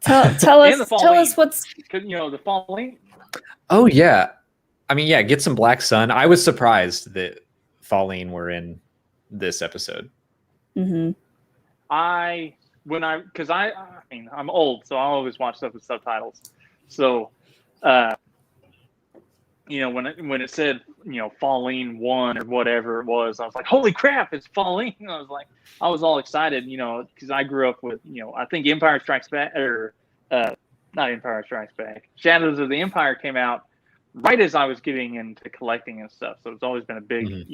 Speaker 3: Tell us what's,
Speaker 2: the Falling.
Speaker 1: Oh yeah, I mean, yeah, get some Black Sun. I was surprised that Falleen were in this episode.
Speaker 3: Mm-hmm.
Speaker 2: I'm old, so I always watch stuff with subtitles. So, when it said, Falleen 1 or whatever it was, I was like, holy crap, it's Falleen. I was all excited, because I grew up with, I think Empire Strikes Back, or not Empire Strikes Back, Shadows of the Empire came out right as I was getting into collecting and stuff. So it's always been a big,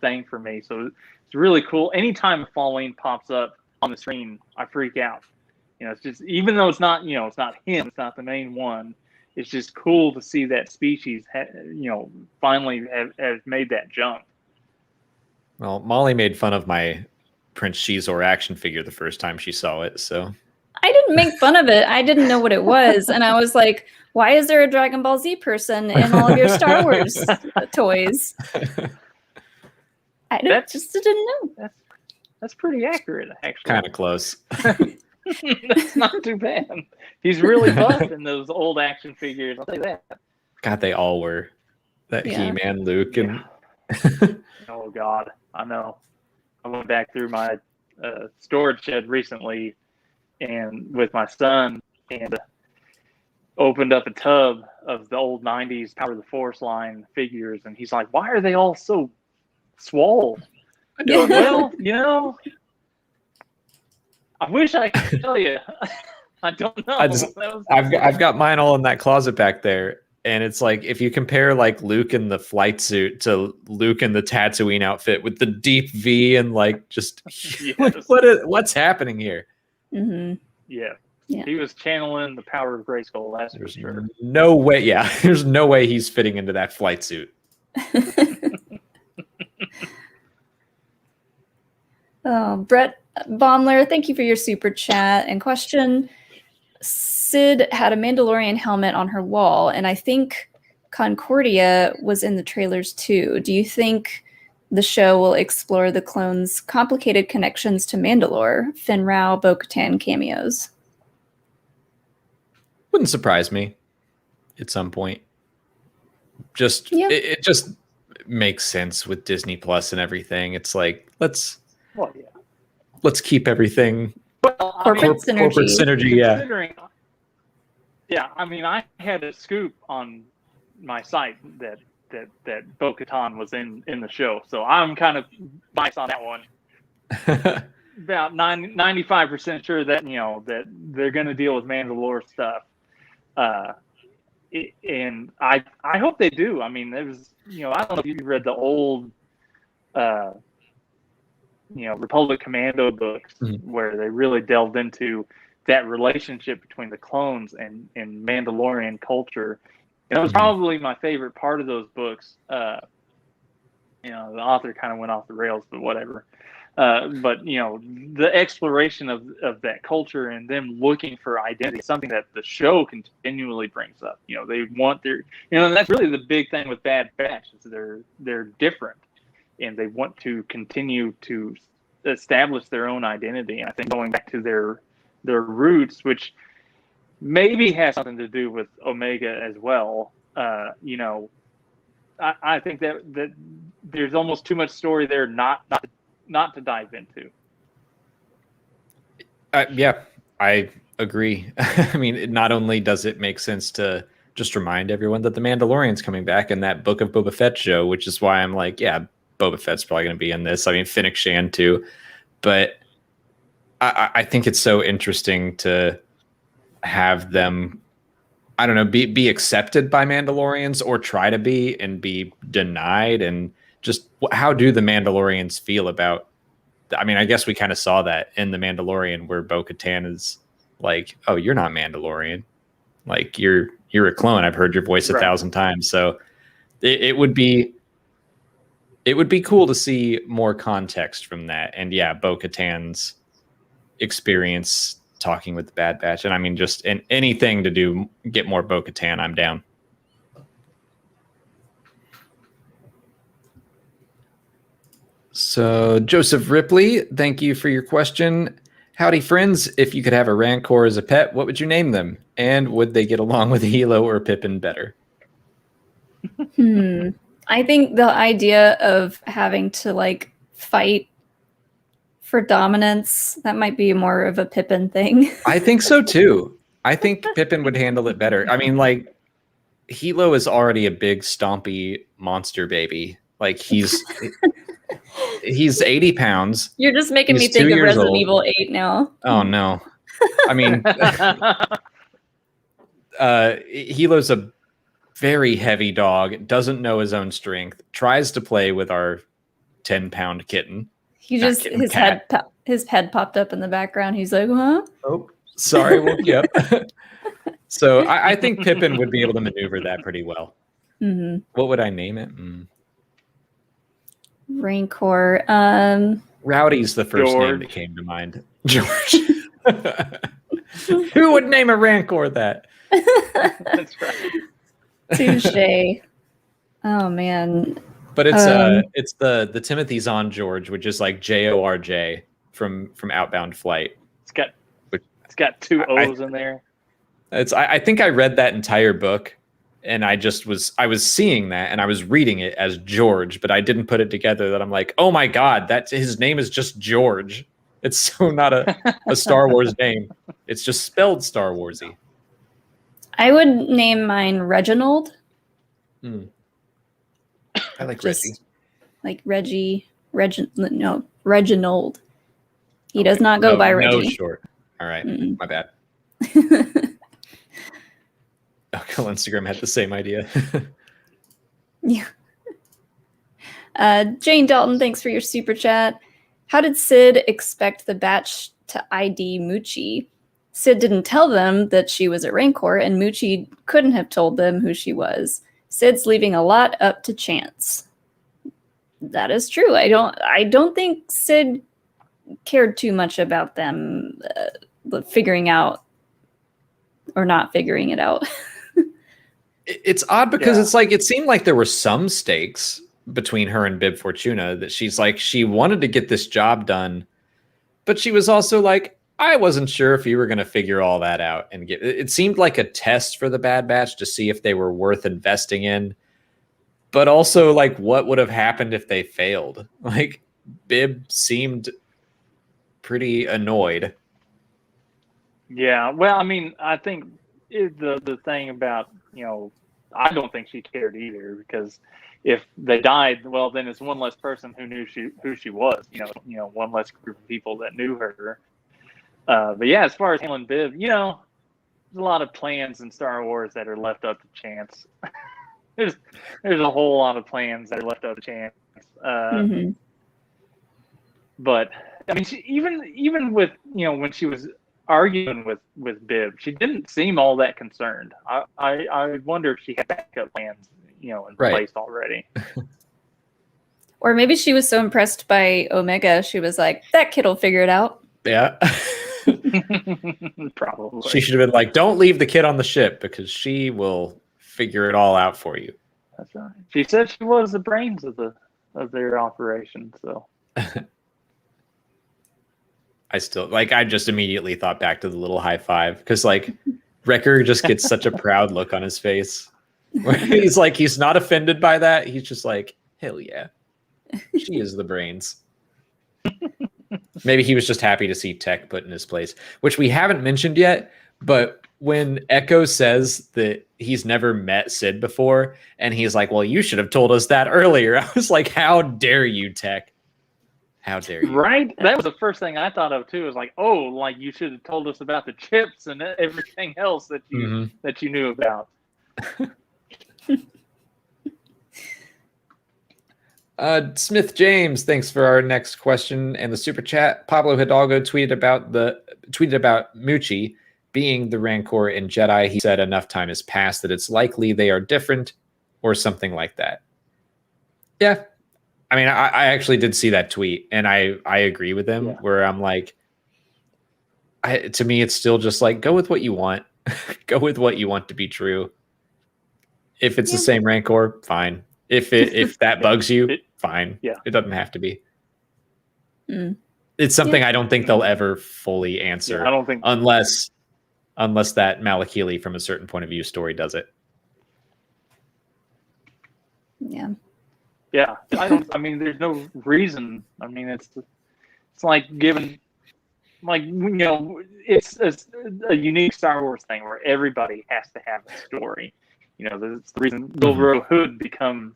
Speaker 2: thing for me. So it's really cool. Anytime Falleen pops up on the screen, I freak out. It's just, even though it's not, it's not him, it's not the main one. It's just cool to see that species, finally have made that jump.
Speaker 1: Well, Molly made fun of my Prince Shizor action figure the first time she saw it, so.
Speaker 3: I didn't make fun of it. I didn't know what it was. And I was like, why is there a Dragon Ball Z person in all of your Star Wars toys? I just didn't know.
Speaker 2: That's pretty accurate, actually.
Speaker 1: Kind of close.
Speaker 2: That's not too bad. He's really buff in those old action figures. I'll tell you that.
Speaker 1: God, they all were. That He-Man, Luke, and
Speaker 2: oh God, I know. I went back through my storage shed recently, and with my son, and opened up a tub of the old '90s Power of the Force line figures, and he's like, "Why are they all so swole?" Well, I wish I could tell you. I don't know.
Speaker 1: I've got mine all in that closet back there, and it's like, if you compare like Luke in the flight suit to Luke in the Tatooine outfit with the deep V and like just what's happening here?
Speaker 3: Mm-hmm.
Speaker 2: Yeah, he was channeling the power of Grayskull. That's for sure.
Speaker 1: No way. Yeah, there's no way he's fitting into that flight suit.
Speaker 3: Brett Baumler, thank you for your super chat and question. Sid had a Mandalorian helmet on her wall, and I think Concordia was in the trailers too. Do you think the show will explore the clones' complicated connections to Mandalore, Finn Rao, Bo-Katan cameos?
Speaker 1: Wouldn't surprise me at some point. It just makes sense with Disney Plus and everything. It's like, let's keep everything
Speaker 3: corporate
Speaker 1: synergy.
Speaker 2: Yeah, I mean, I had a scoop on my site that Bo-Katan was in the show, so I'm kind of biased on that one. about 95% sure that that they're going to deal with Mandalore stuff, and I hope they do. I mean, there was I don't know if you read the old Republic Commando books where they really delved into that relationship between the clones and Mandalorian culture. And that was probably my favorite part of those books. The author kind of went off the rails, but whatever. But the exploration of that culture and them looking for identity is something that the show continually brings up. They want their, and that's really the big thing with Bad Batch is they're different, and they want to continue to establish their own identity. And I think going back to their roots, which maybe has something to do with Omega as well. I think that there's almost too much story there not to dive into.
Speaker 1: Yeah, I agree. I mean, not only does it make sense to just remind everyone that the Mandalorian's coming back in that Book of Boba Fett show, which is why I'm like, yeah, Boba Fett's probably going to be in this. I mean, Fennec Shand too. But I think it's so interesting to have them, I don't know, be accepted by Mandalorians or try to be and be denied. And just how do the Mandalorians feel about, I mean, I guess we kind of saw that in The Mandalorian where Bo-Katan is like, oh, you're not Mandalorian. Like you're a clone. I've heard your voice 1,000 times. So it would be cool to see more context from that. And yeah, Bo-Katan's experience talking with the Bad Batch. And I mean, just in anything to get more Bo-Katan, I'm down. So Joseph Ripley, thank you for your question. Howdy, friends. If you could have a Rancor as a pet, what would you name them? And would they get along with Hilo or Pippin better?
Speaker 3: I think the idea of having to fight for dominance, that might be more of a Pippin thing.
Speaker 1: I think so too. I think Pippin would handle it better. I mean, Hilo is already a big stompy monster baby. He's 80 pounds.
Speaker 3: You're just making me think of Resident Evil 8 now.
Speaker 1: Oh no. I mean, Hilo's a very heavy dog, doesn't know his own strength, tries to play with our 10-pound kitten.
Speaker 3: His head popped up in the background. He's like, huh?
Speaker 1: Oh, sorry, woke you up. So I think Pippin would be able to maneuver that pretty well.
Speaker 3: Mm-hmm.
Speaker 1: What would I name it?
Speaker 3: Rancor.
Speaker 1: Rowdy's the first name that came to mind. George. Who would name a Rancor that?
Speaker 2: That's right.
Speaker 3: Touche. Oh man.
Speaker 1: But it's the Timothy Zahn George, which is like JORJ from Outbound Flight.
Speaker 2: It's got two O's in there.
Speaker 1: I think I read that entire book, and I was seeing that, and I was reading it as George, but I didn't put it together that I'm like, oh my god, his name is just George. It's so not a Star Wars name. It's just spelled Star Warsy.
Speaker 3: I would name mine Reginald.
Speaker 1: I like Reggie.
Speaker 3: Like Reginald. He does not go by Reggie.
Speaker 1: No short. All right. My bad. Uncle Instagram had the same idea.
Speaker 3: Yeah. Jane Dalton, thanks for your super chat. How did Sid expect the batch to ID Moochie? Sid didn't tell them that she was a Rancor, and Moochie couldn't have told them who she was. Sid's leaving a lot up to chance. That is true. I don't think Sid cared too much about them figuring out or not figuring it out.
Speaker 1: It's odd because it's like it seemed like there were some stakes between her and Bib Fortuna, that she's like, she wanted to get this job done, but she was also like, I wasn't sure if you were going to figure all that out and get it. Seemed like a test for the Bad Batch to see if they were worth investing in, but also like what would have happened if they failed. Like Bib seemed pretty annoyed.
Speaker 2: Yeah, well, I mean, I think the thing about, I don't think she cared either, because if they died, well, then it's one less person who knew who she was. One less group of people that knew her. But yeah, as far as handling Bib, there's a lot of plans in Star Wars that are left up to chance. there's a whole lot of plans that are left up to chance. But I mean, even with when she was arguing with Bib, she didn't seem all that concerned. I wonder if she had backup plans, in place already.
Speaker 3: Or maybe she was so impressed by Omega, she was like, "That kid will figure it out."
Speaker 1: Yeah.
Speaker 2: Probably.
Speaker 1: She should have been like, "Don't leave the kid on the ship because she will figure it all out for you."
Speaker 2: That's right. She said she was the brains of their operation. So
Speaker 1: I just immediately thought back to the little high five because Wrecker just gets such a proud look on his face. Where he's like, he's not offended by that. He's just like, hell yeah, she is the brains. Maybe he was just happy to see Tech put in his place, which we haven't mentioned yet. But when Echo says that he's never met Sid before, and he's like, well, you should have told us that earlier. I was like, how dare you, Tech? How dare you?
Speaker 2: Right? That was the first thing I thought of too. Is like, oh, like you should have told us about the chips and everything else that you knew about.
Speaker 1: Smith James, thanks for our next question and the super chat. Pablo Hidalgo tweeted about Muchi being the Rancor in Jedi. He said enough time has passed that it's likely they are different or something like that. Yeah. I mean, I actually did see that tweet and I agree with him where I'm like, to me, it's still just like, go with what you want. Go with what you want to be true. If it's the same Rancor, fine. If that bugs you, fine. Yeah. It doesn't have to be. It's something I don't think they'll ever fully answer.
Speaker 2: I don't think
Speaker 1: unless that Malakili from a certain point of view story does it.
Speaker 3: Yeah.
Speaker 2: Yeah. I mean, there's no reason. I mean, it's like given, it's a unique Star Wars thing where everybody has to have a story. That's the reason Will Hood become,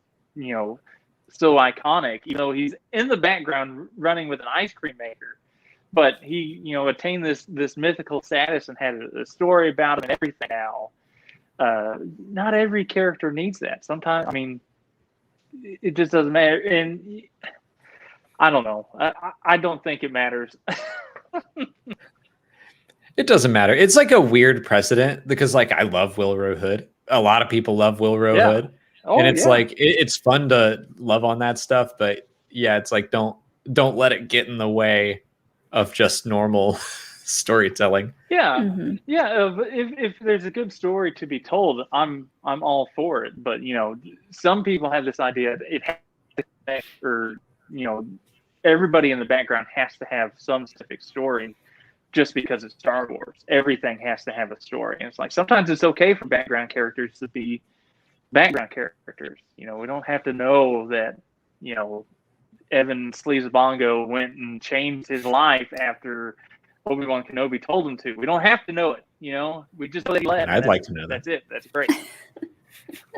Speaker 2: so iconic, even though he's in the background running with an ice cream maker. But he, attained this mythical status and had a story about him and everything now. Not every character needs that. Sometimes, I mean, it just doesn't matter. And I don't know. I don't think it matters.
Speaker 1: It doesn't matter. It's like a weird precedent because I love Will Hood. A lot of people love Will Hood. And it's it's fun to love on that stuff, but yeah, it's like don't let it get in the way of just normal storytelling.
Speaker 2: Yeah, yeah. If there's a good story to be told, I'm all for it. But some people have this idea that it has to connect, or everybody in the background has to have some specific story. Just because it's Star Wars, everything has to have a story. And it's like sometimes it's okay for background characters to be background characters. We don't have to know that, Evan Sleazebongo went and changed his life after Obi-Wan Kenobi told him to. We don't have to know it, We just know that he left.
Speaker 1: I'd like to know that.
Speaker 2: That's it. That's great.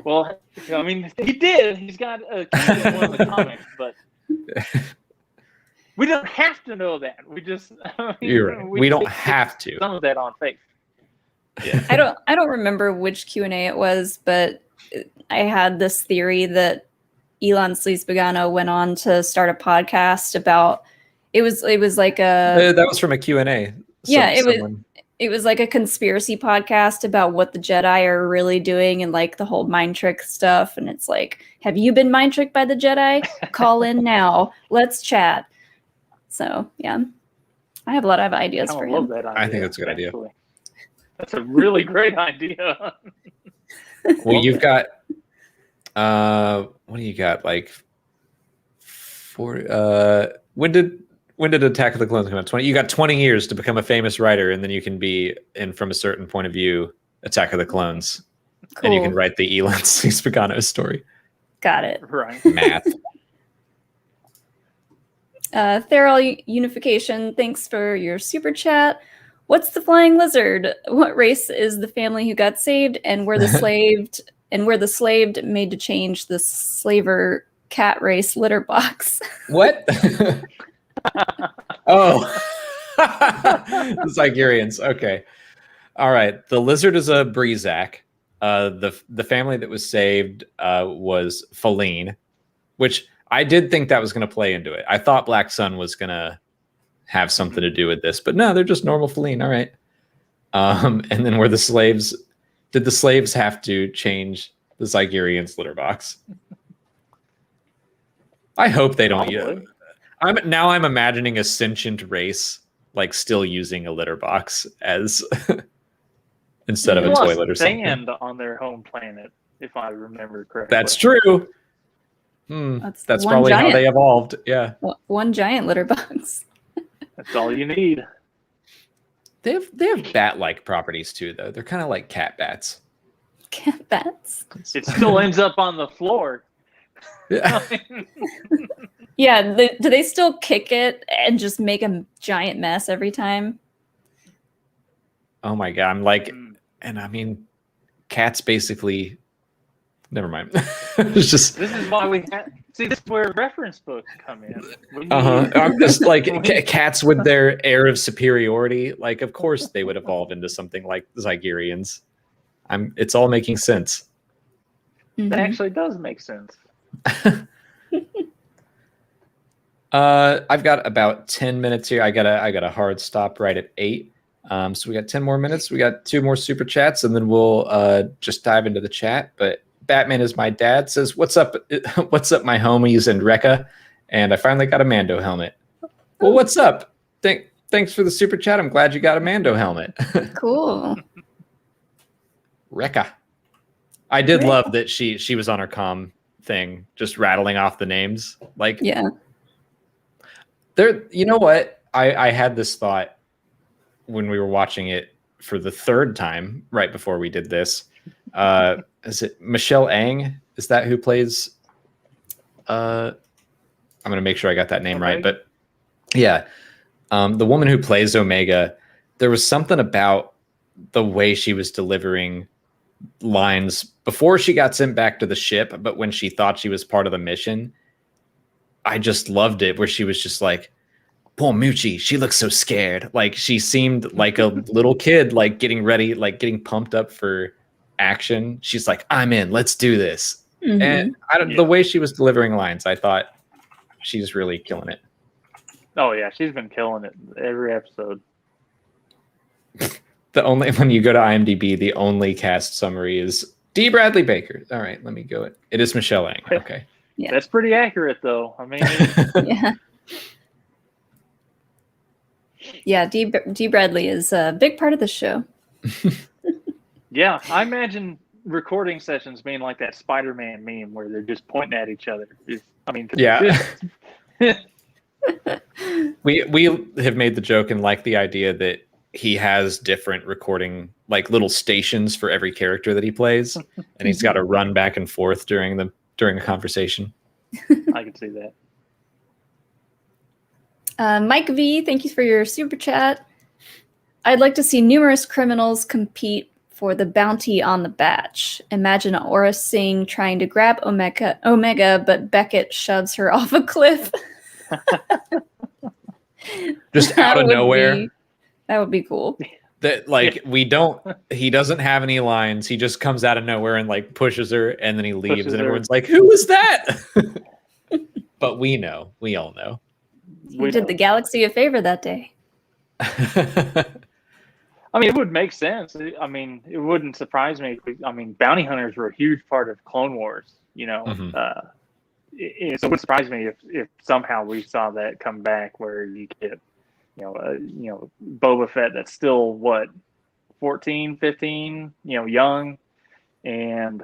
Speaker 2: Well, I mean, he did. He's got a key in one of the comics, but we don't have to know that. We just
Speaker 1: you're right. We don't have to.
Speaker 2: Some of that on faith.
Speaker 1: Yeah.
Speaker 3: I don't remember which Q&A it was, but I had this theory that Elon Sleazebagano went on to start a podcast about it was like a
Speaker 1: that was from a Q&A.
Speaker 3: It was like a conspiracy podcast about what the Jedi are really doing and like the whole mind trick stuff. And it's like, have you been mind tricked by the Jedi? Call in now. Let's chat. So yeah, I have a lot of ideas for him.
Speaker 2: That idea,
Speaker 1: I think that's a good idea.
Speaker 2: That's a really great idea.
Speaker 1: Well, you've got what do you got? Like when did Attack of the Clones come out? 20. You got 20 years to become a famous writer, and then you can be in from a certain point of view Attack of the Clones, and you can write the Elon Sleazebagano story.
Speaker 3: Got it.
Speaker 2: Right.
Speaker 1: Math.
Speaker 3: Theral Unification, thanks for your super chat. What's the flying lizard? What race is the family who got saved and were the slaved and were the slaved made to change the slaver cat race litter box?
Speaker 1: What? Oh. The Zygerians. Okay. All right. The lizard is a Breezak. The family that was saved was Feline, which I did think that was going to play into it. I thought Black Sun was going to have something to do with this, but no, they're just normal Feline. All right. And then were the slaves? Did the slaves have to change the Zygerians' litter box? I hope they don't. I'm imagining a sentient race like still using a litter box as instead of a toilet or something.
Speaker 2: Sand on their home planet, if I remember correctly.
Speaker 1: That's true. That's probably how they evolved. Yeah.
Speaker 3: One giant litter box.
Speaker 2: That's all you need.
Speaker 1: They have bat-like properties too, though. They're kind of like cat bats.
Speaker 3: Cat bats.
Speaker 2: It still ends up on the floor.
Speaker 1: Yeah.
Speaker 3: Yeah, do they still kick it and just make a giant mess every time?
Speaker 1: Oh my god, I'm like, and I mean, cats basically. Never mind. It's just.
Speaker 2: This is why we see. This is where reference books come in.
Speaker 1: I'm just like cats with their air of superiority. Like, of course, they would evolve into something like Zygerians. It's all making sense.
Speaker 2: That actually does make sense.
Speaker 1: I've got about 10 minutes here. I got a hard stop right at 8. So we got 10 more minutes. We got 2 more super chats, and then we'll just dive into the chat. But Batman is my dad says, "What's up? What's up, my homies and Rekka?" And I finally got a Mando helmet. Well, what's up? Thanks for the super chat. I'm glad you got a Mando helmet.
Speaker 3: Cool.
Speaker 1: Rekka. I did love that she was on her comm thing, just rattling off the names. Like,
Speaker 3: yeah.
Speaker 1: There, you know what? I had this thought when we were watching it for the 3rd time right before we did this. Is it Michelle Ang? Is that who plays? I'm gonna make sure I got that name right. But yeah, the woman who plays Omega, there was something about the way she was delivering lines before she got sent back to the ship, but when she thought she was part of the mission. I just loved it where she was just like, poor Moochie, she looks so scared. Like she seemed like a little kid, like getting ready, like getting pumped up for action. She's like, I'm in, let's do this. And the way she was delivering lines, I thought she's really killing it.
Speaker 2: Oh yeah, she's been killing it every episode.
Speaker 1: When you go to IMDb, the only cast summary is D. Bradley Baker. All right, let me go. It is Michelle Ang. Okay.
Speaker 2: Yeah. That's pretty accurate, though. I mean,
Speaker 3: yeah. Yeah, D. Bradley is a big part of the show.
Speaker 2: Yeah, I imagine recording sessions being like that Spider-Man meme where they're just pointing at each other.
Speaker 1: Yeah. We have made the joke and like the idea that he has different recording, like little stations for every character that he plays, and he's got to run back and forth during a conversation.
Speaker 2: I can see that.
Speaker 3: Mike V, thank you for your super chat. I'd like to see numerous criminals compete for the bounty on the batch. Imagine Aura Singh trying to grab Omega, but Beckett shoves her off a cliff.
Speaker 1: Just out of nowhere.
Speaker 3: That would be cool.
Speaker 1: That he doesn't have any lines. He just comes out of nowhere and like pushes her, and then he leaves, and everyone's like, "Who was that?" But we know. We all know.
Speaker 3: We did the galaxy a favor that day.
Speaker 2: I mean, it would make sense. I mean, it wouldn't surprise me. Bounty hunters were a huge part of Clone Wars. You know, so it would surprise me if somehow we saw that come back, where you get, Boba Fett that's still what, 14, 15, young, and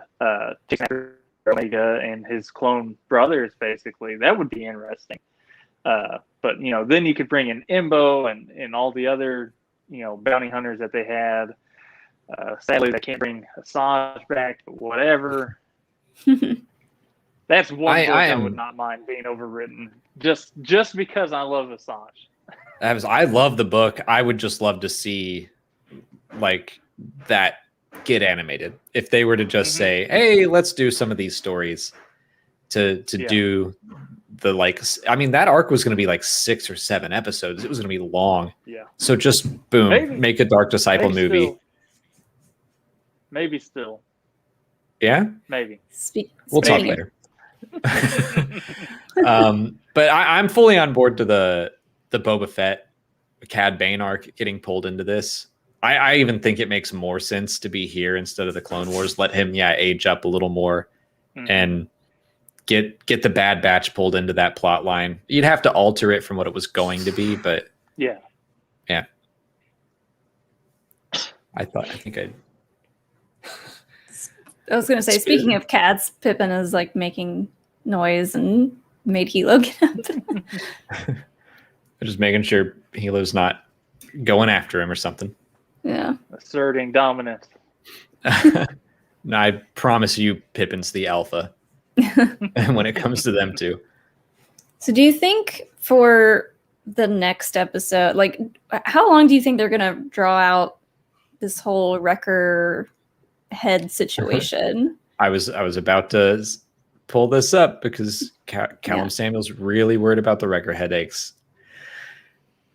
Speaker 2: chasing after Omega and his clone brothers. Basically, that would be interesting. But then you could bring in Imbo and all the other bounty hunters that they had. Sadly, they can't bring Asajj back, but whatever. That's one book I would not mind being overwritten, just because I love Asajj.
Speaker 1: I love the book. I would just love to see like that get animated. If they were to just say, "Hey, let's do some of these stories," to do the that arc was going to be like 6 or 7 episodes. It was going to be long.
Speaker 2: Yeah.
Speaker 1: So just boom, make a Dark Disciple movie.
Speaker 2: Maybe still.
Speaker 1: Yeah.
Speaker 2: Maybe.
Speaker 1: We'll talk later. But I'm fully on board to the Boba Fett, Cad Bane arc getting pulled into this. I even think it makes more sense to be here instead of the Clone Wars. Let him, age up a little more, and get the Bad Batch pulled into that plot line. You'd have to alter it from what it was going to be, but
Speaker 2: yeah.
Speaker 3: I was going to say, speaking of cats, Pippin is like making noise and made Hilo get up.
Speaker 1: Just making sure Hilo's not going after him or something.
Speaker 3: Yeah.
Speaker 2: Asserting dominance.
Speaker 1: No, I promise you, Pippin's the alpha when it comes to them too.
Speaker 3: So do you think for the next episode, like how long do you think they're going to draw out this whole Wrecker head situation?
Speaker 1: I was about to pull this up because Callum Samuel's really worried about the Wrecker headaches.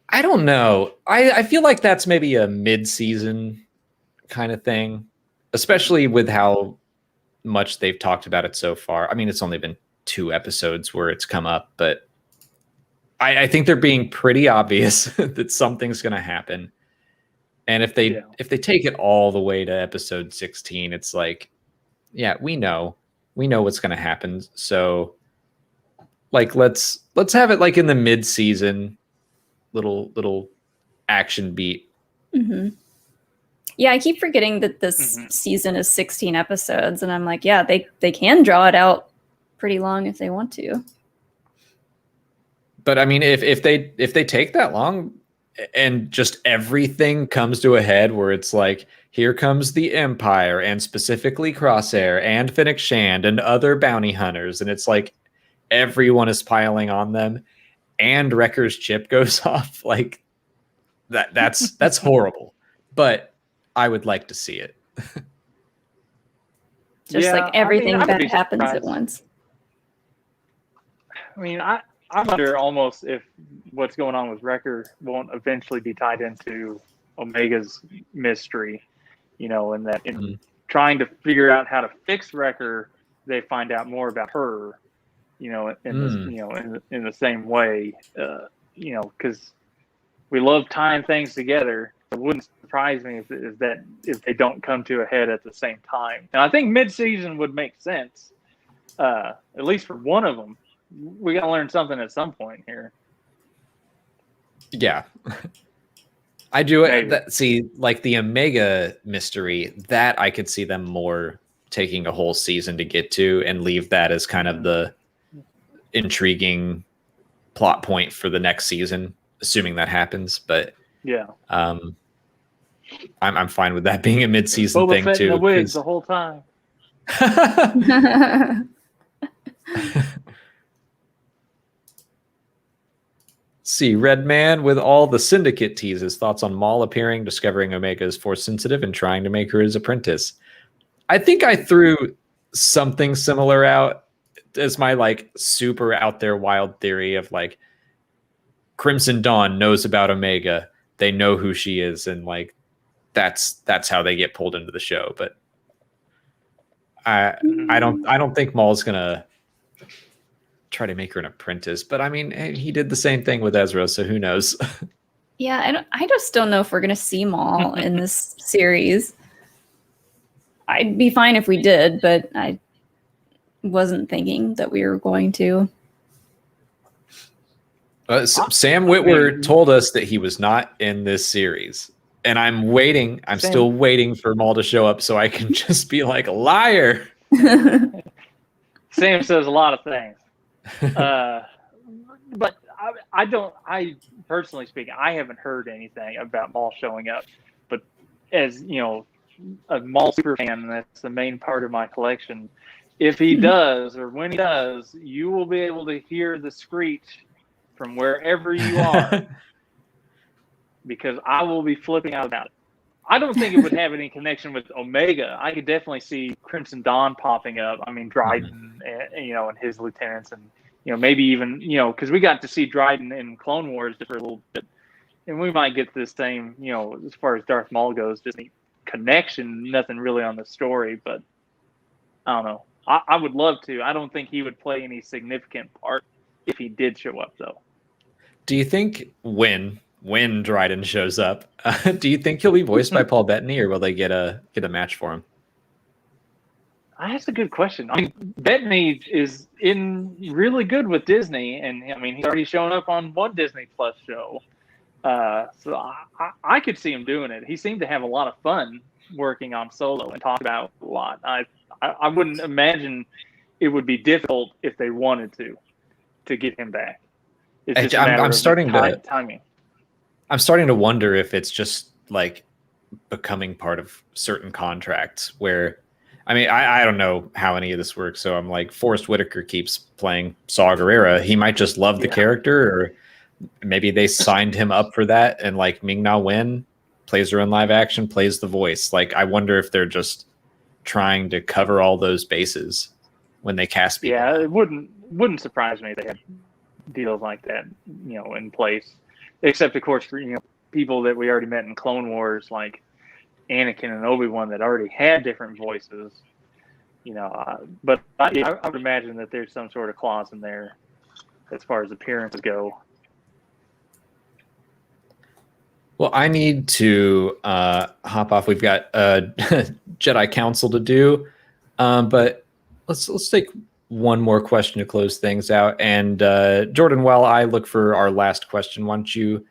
Speaker 1: I don't know. I feel like that's maybe a mid-season kind of thing, especially with how much they've talked about it so far. I mean, it's only been 2 episodes where it's come up, but I think they're being pretty obvious that something's going to happen. And if they take it all the way to episode 16, it's like, we know what's going to happen. So like, let's have it like in the mid-season little action beat.
Speaker 3: Yeah, I keep forgetting that this season is 16 episodes, and I'm like, they can draw it out pretty long if they want to.
Speaker 1: But I mean, if they take that long and just everything comes to a head where it's like, here comes the Empire and specifically Crosshair and Fennec Shand and other bounty hunters, and it's like everyone is piling on them, and Wrecker's chip goes off, like that's horrible. But I would like to see it.
Speaker 3: Just like everything that happens at once.
Speaker 2: I mean, I wonder almost if what's going on with Wrecker won't eventually be tied into Omega's mystery, and that in trying to figure out how to fix Wrecker, they find out more about her, in the same way, because we love tying things together. It wouldn't surprise me if they don't come to a head at the same time. And I think mid-season would make sense, at least for one of them. We got to learn something at some point here.
Speaker 1: Yeah. I do. See, like the Omega mystery, that I could see them more taking a whole season to get to and leave that as kind of the intriguing plot point for the next season, assuming that happens. But I'm fine with that being a mid-season
Speaker 2: Boba
Speaker 1: thing
Speaker 2: Fett
Speaker 1: too.
Speaker 2: In the wigs the whole time.
Speaker 1: See, Red Man with all the Syndicate teases, thoughts on Maul appearing, discovering Omega is force sensitive, and trying to make her his apprentice. I think I threw something similar out as my like super out there wild theory of like Crimson Dawn knows about Omega, they know who she is, and like that's how they get pulled into the show. But I don't think Maul's gonna try to make her an apprentice, but I mean, he did the same thing with Ezra, so who knows?
Speaker 3: Yeah, I just don't know if we're gonna see Maul in this series. I'd be fine if we did, but I wasn't thinking that we were going to.
Speaker 1: Sam Witwer told us that he was not in this series, and I'm waiting. I'm still waiting for Maul to show up so I can just be like, liar.
Speaker 2: Sam says a lot of things. But I personally speaking, I haven't heard anything about Maul showing up. But as a Maul super fan, that's the main part of my collection. If he does, or when he does, you will be able to hear the screech from wherever you are, because I will be flipping out about it. I don't think it would have any connection with Omega. I could definitely see Crimson Dawn popping up. I mean, Dryden, and his lieutenants, and maybe even because we got to see Dryden in Clone Wars for a little bit, and we might get the same. As far as Darth Maul goes, just a connection. Nothing really on the story, but I don't know. I would love to. I don't think he would play any significant part if he did show up, though.
Speaker 1: Do you think when Dryden shows up, do you think he'll be voiced by Paul Bettany, or will they get a match for him?
Speaker 2: That's a good question. I mean, Bettany is really good with Disney, and I mean, he's already shown up on one Disney Plus show. So I could see him doing it. He seemed to have a lot of fun working on Solo and talk about a lot. I wouldn't imagine it would be difficult if they wanted to get him back. It's just
Speaker 1: I'm starting to
Speaker 2: timing.
Speaker 1: I'm starting to wonder if it's just like becoming part of certain contracts where, I mean, I don't know how any of this works. So I'm like, Forrest Whitaker keeps playing Saw Gerrera. He might just love the character, or maybe they signed him up for that. And like Ming-Na Wen plays her in live action, plays the voice. Like, I wonder if they're just trying to cover all those bases when they cast people.
Speaker 2: Yeah, it wouldn't surprise me if they had deals like that, in place. Except, of course, for people that we already met in Clone Wars, like Anakin and Obi-Wan, that already had different voices. But I would imagine that there's some sort of clause in there as far as appearances go.
Speaker 1: Well, I need to hop off. We've got Jedi Council to do, but let's take one more question to close things out. And Jordan, while I look for our last question, why don't you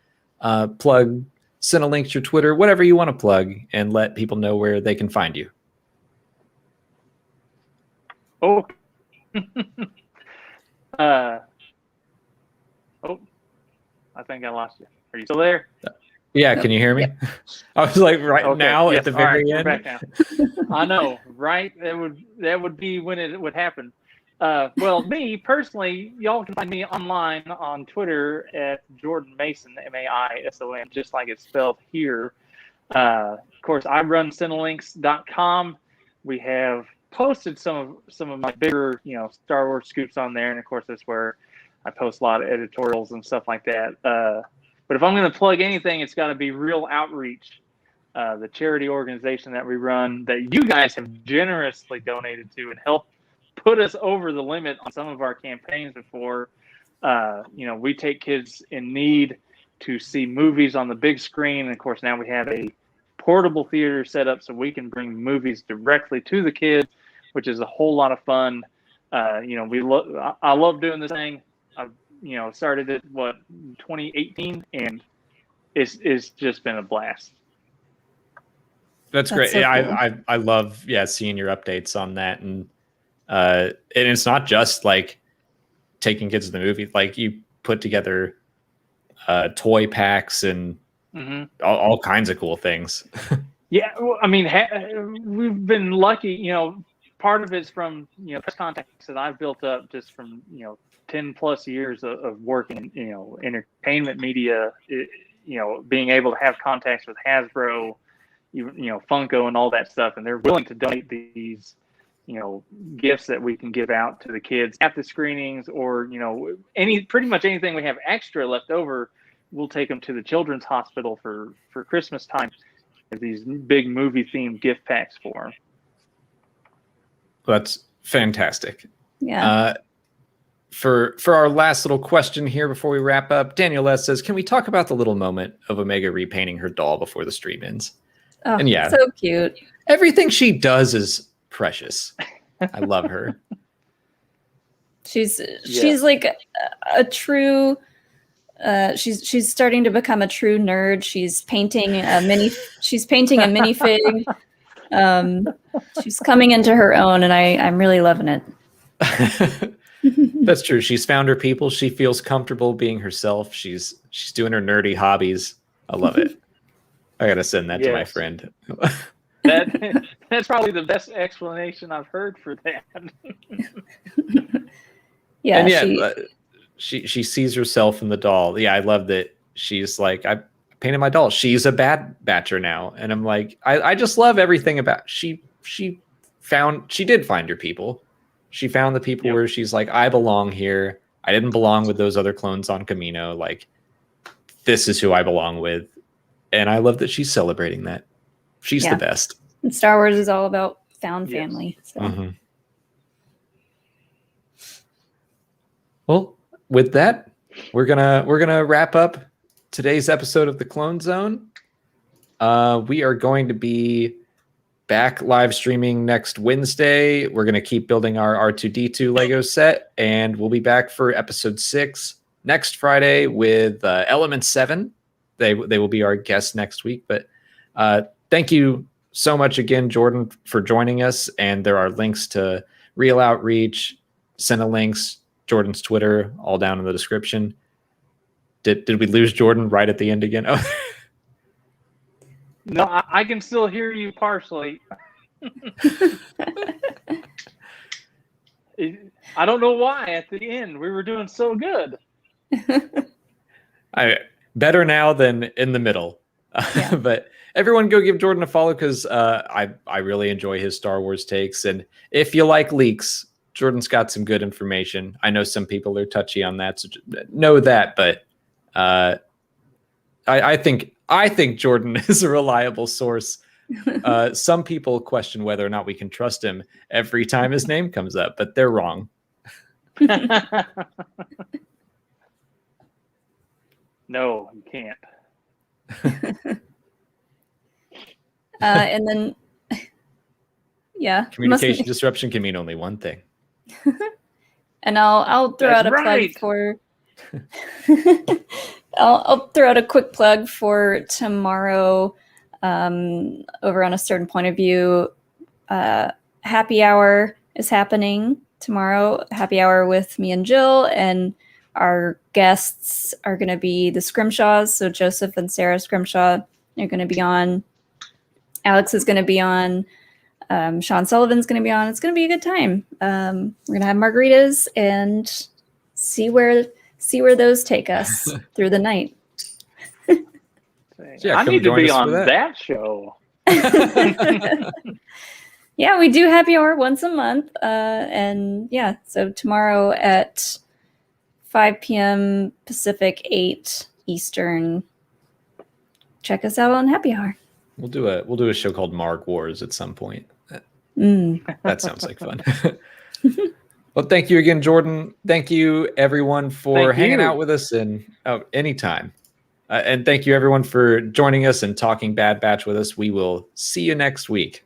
Speaker 1: send a link to your Twitter, whatever you want to plug, and let people know where they can find you.
Speaker 2: Oh, I think I lost you. Are you still there?
Speaker 1: Yeah, can you hear me? Yeah. I was like now at the very end.
Speaker 2: Back now. I know, right? That would be when it would happen. Well, me personally, y'all can find me online on Twitter at Jordan Maison, Maison, just like it's spelled here. Of course, I run Cinelinks.com. We have posted some of my bigger, Star Wars scoops on there, and of course, that's where I post a lot of editorials and stuff like that. But if I'm going to plug anything, it's got to be Real Outreach, the charity organization that we run, that you guys have generously donated to and helped put us over the limit on some of our campaigns before. We take kids in need to see movies on the big screen. And of course, now we have a portable theater set up so we can bring movies directly to the kids, which is a whole lot of fun. I love doing this thing. I started it 2018, and it's just been a blast.
Speaker 1: That's great.
Speaker 3: So
Speaker 1: yeah,
Speaker 3: cool.
Speaker 1: I love seeing your updates on that, and it's not just like taking kids to the movie. Like, you put together toy packs and all kinds of cool things.
Speaker 2: Yeah, well, I mean, we've been lucky. Part of it's from press contacts that I've built up just from 10 plus years of working in entertainment media. Being able to have contacts with Hasbro, Funko, and all that stuff, and they're willing to donate these gifts that we can give out to the kids at the screenings, or pretty much anything we have extra left over, we'll take them to the children's hospital for Christmas time. These big movie themed gift packs for them.
Speaker 1: That's fantastic.
Speaker 3: Yeah.
Speaker 1: For our last little question here before we wrap up, Daniel S. says, can we talk about the little moment of Omega repainting her doll before the stream ends?
Speaker 3: Oh,
Speaker 1: and yeah,
Speaker 3: so cute.
Speaker 1: Everything she does is precious. I love her.
Speaker 3: She's like a true she's starting to become a true nerd. She's painting a minifig. She's coming into her own, and I'm really loving it.
Speaker 1: That's true. She's found her people. She feels comfortable being herself. She's doing her nerdy hobbies. I love it. I gotta send that to my friend.
Speaker 2: That's probably the best explanation I've heard for that.
Speaker 3: Yeah,
Speaker 1: and she sees herself in the doll. Yeah, I love that she's like, I painted my doll. She's a bad batcher now. And I'm like, I just love everything about she did find her people. She found the people where she's like, I belong here. I didn't belong with those other clones on Camino. Like, this is who I belong with. And I love that she's celebrating that. She's the best.
Speaker 3: And Star Wars is all about found family. So.
Speaker 1: Mm-hmm. Well, with that, we're gonna wrap up today's episode of the Clone Zone. We are going to be back live streaming next Wednesday. We're gonna keep building our R2D2 Lego set, and we'll be back for episode 6 next Friday with Element 7. They will be our guests next week. But thank you so much again, Jordan, for joining us. And there are links to Real Outreach, Sena links, Jordan's Twitter, all down in the description. Did we lose Jordan right at the end again? Oh.
Speaker 2: No, I can still hear you partially. I don't know why at the end. We were doing so good.
Speaker 1: Better now than in the middle. But everyone go give Jordan a follow, because I really enjoy his Star Wars takes. And if you like leaks, Jordan's got some good information. I know some people are touchy on that, so know that. But I think Jordan is a reliable source. Some people question whether or not we can trust him every time his name comes up, but they're wrong.
Speaker 2: No, you can't.
Speaker 3: And then,
Speaker 1: communication disruption can mean only one thing.
Speaker 3: And I'll throw out a plug for. I'll throw out a quick plug for tomorrow. Over on A Certain Point of View, happy hour is happening tomorrow. Happy hour with me and Jill, and our guests are going to be the Scrimshaws. So Joseph and Sarah Scrimshaw are going to be on. Alex is going to be on. Sean Sullivan's going to be on. It's going to be a good time. We're going to have margaritas and see where those take us through the night.
Speaker 2: I need to be on that show.
Speaker 3: Yeah, we do happy hour once a month. And so tomorrow at 5 p.m. Pacific, 8 Eastern. Check us out on happy hour.
Speaker 1: We'll do a show called Marg Wars at some point. That sounds like fun. Well, thank you again, Jordan. Thank you, everyone, for hanging out with us. And anytime. And thank you, everyone, for joining us and talking Bad Batch with us. We will see you next week.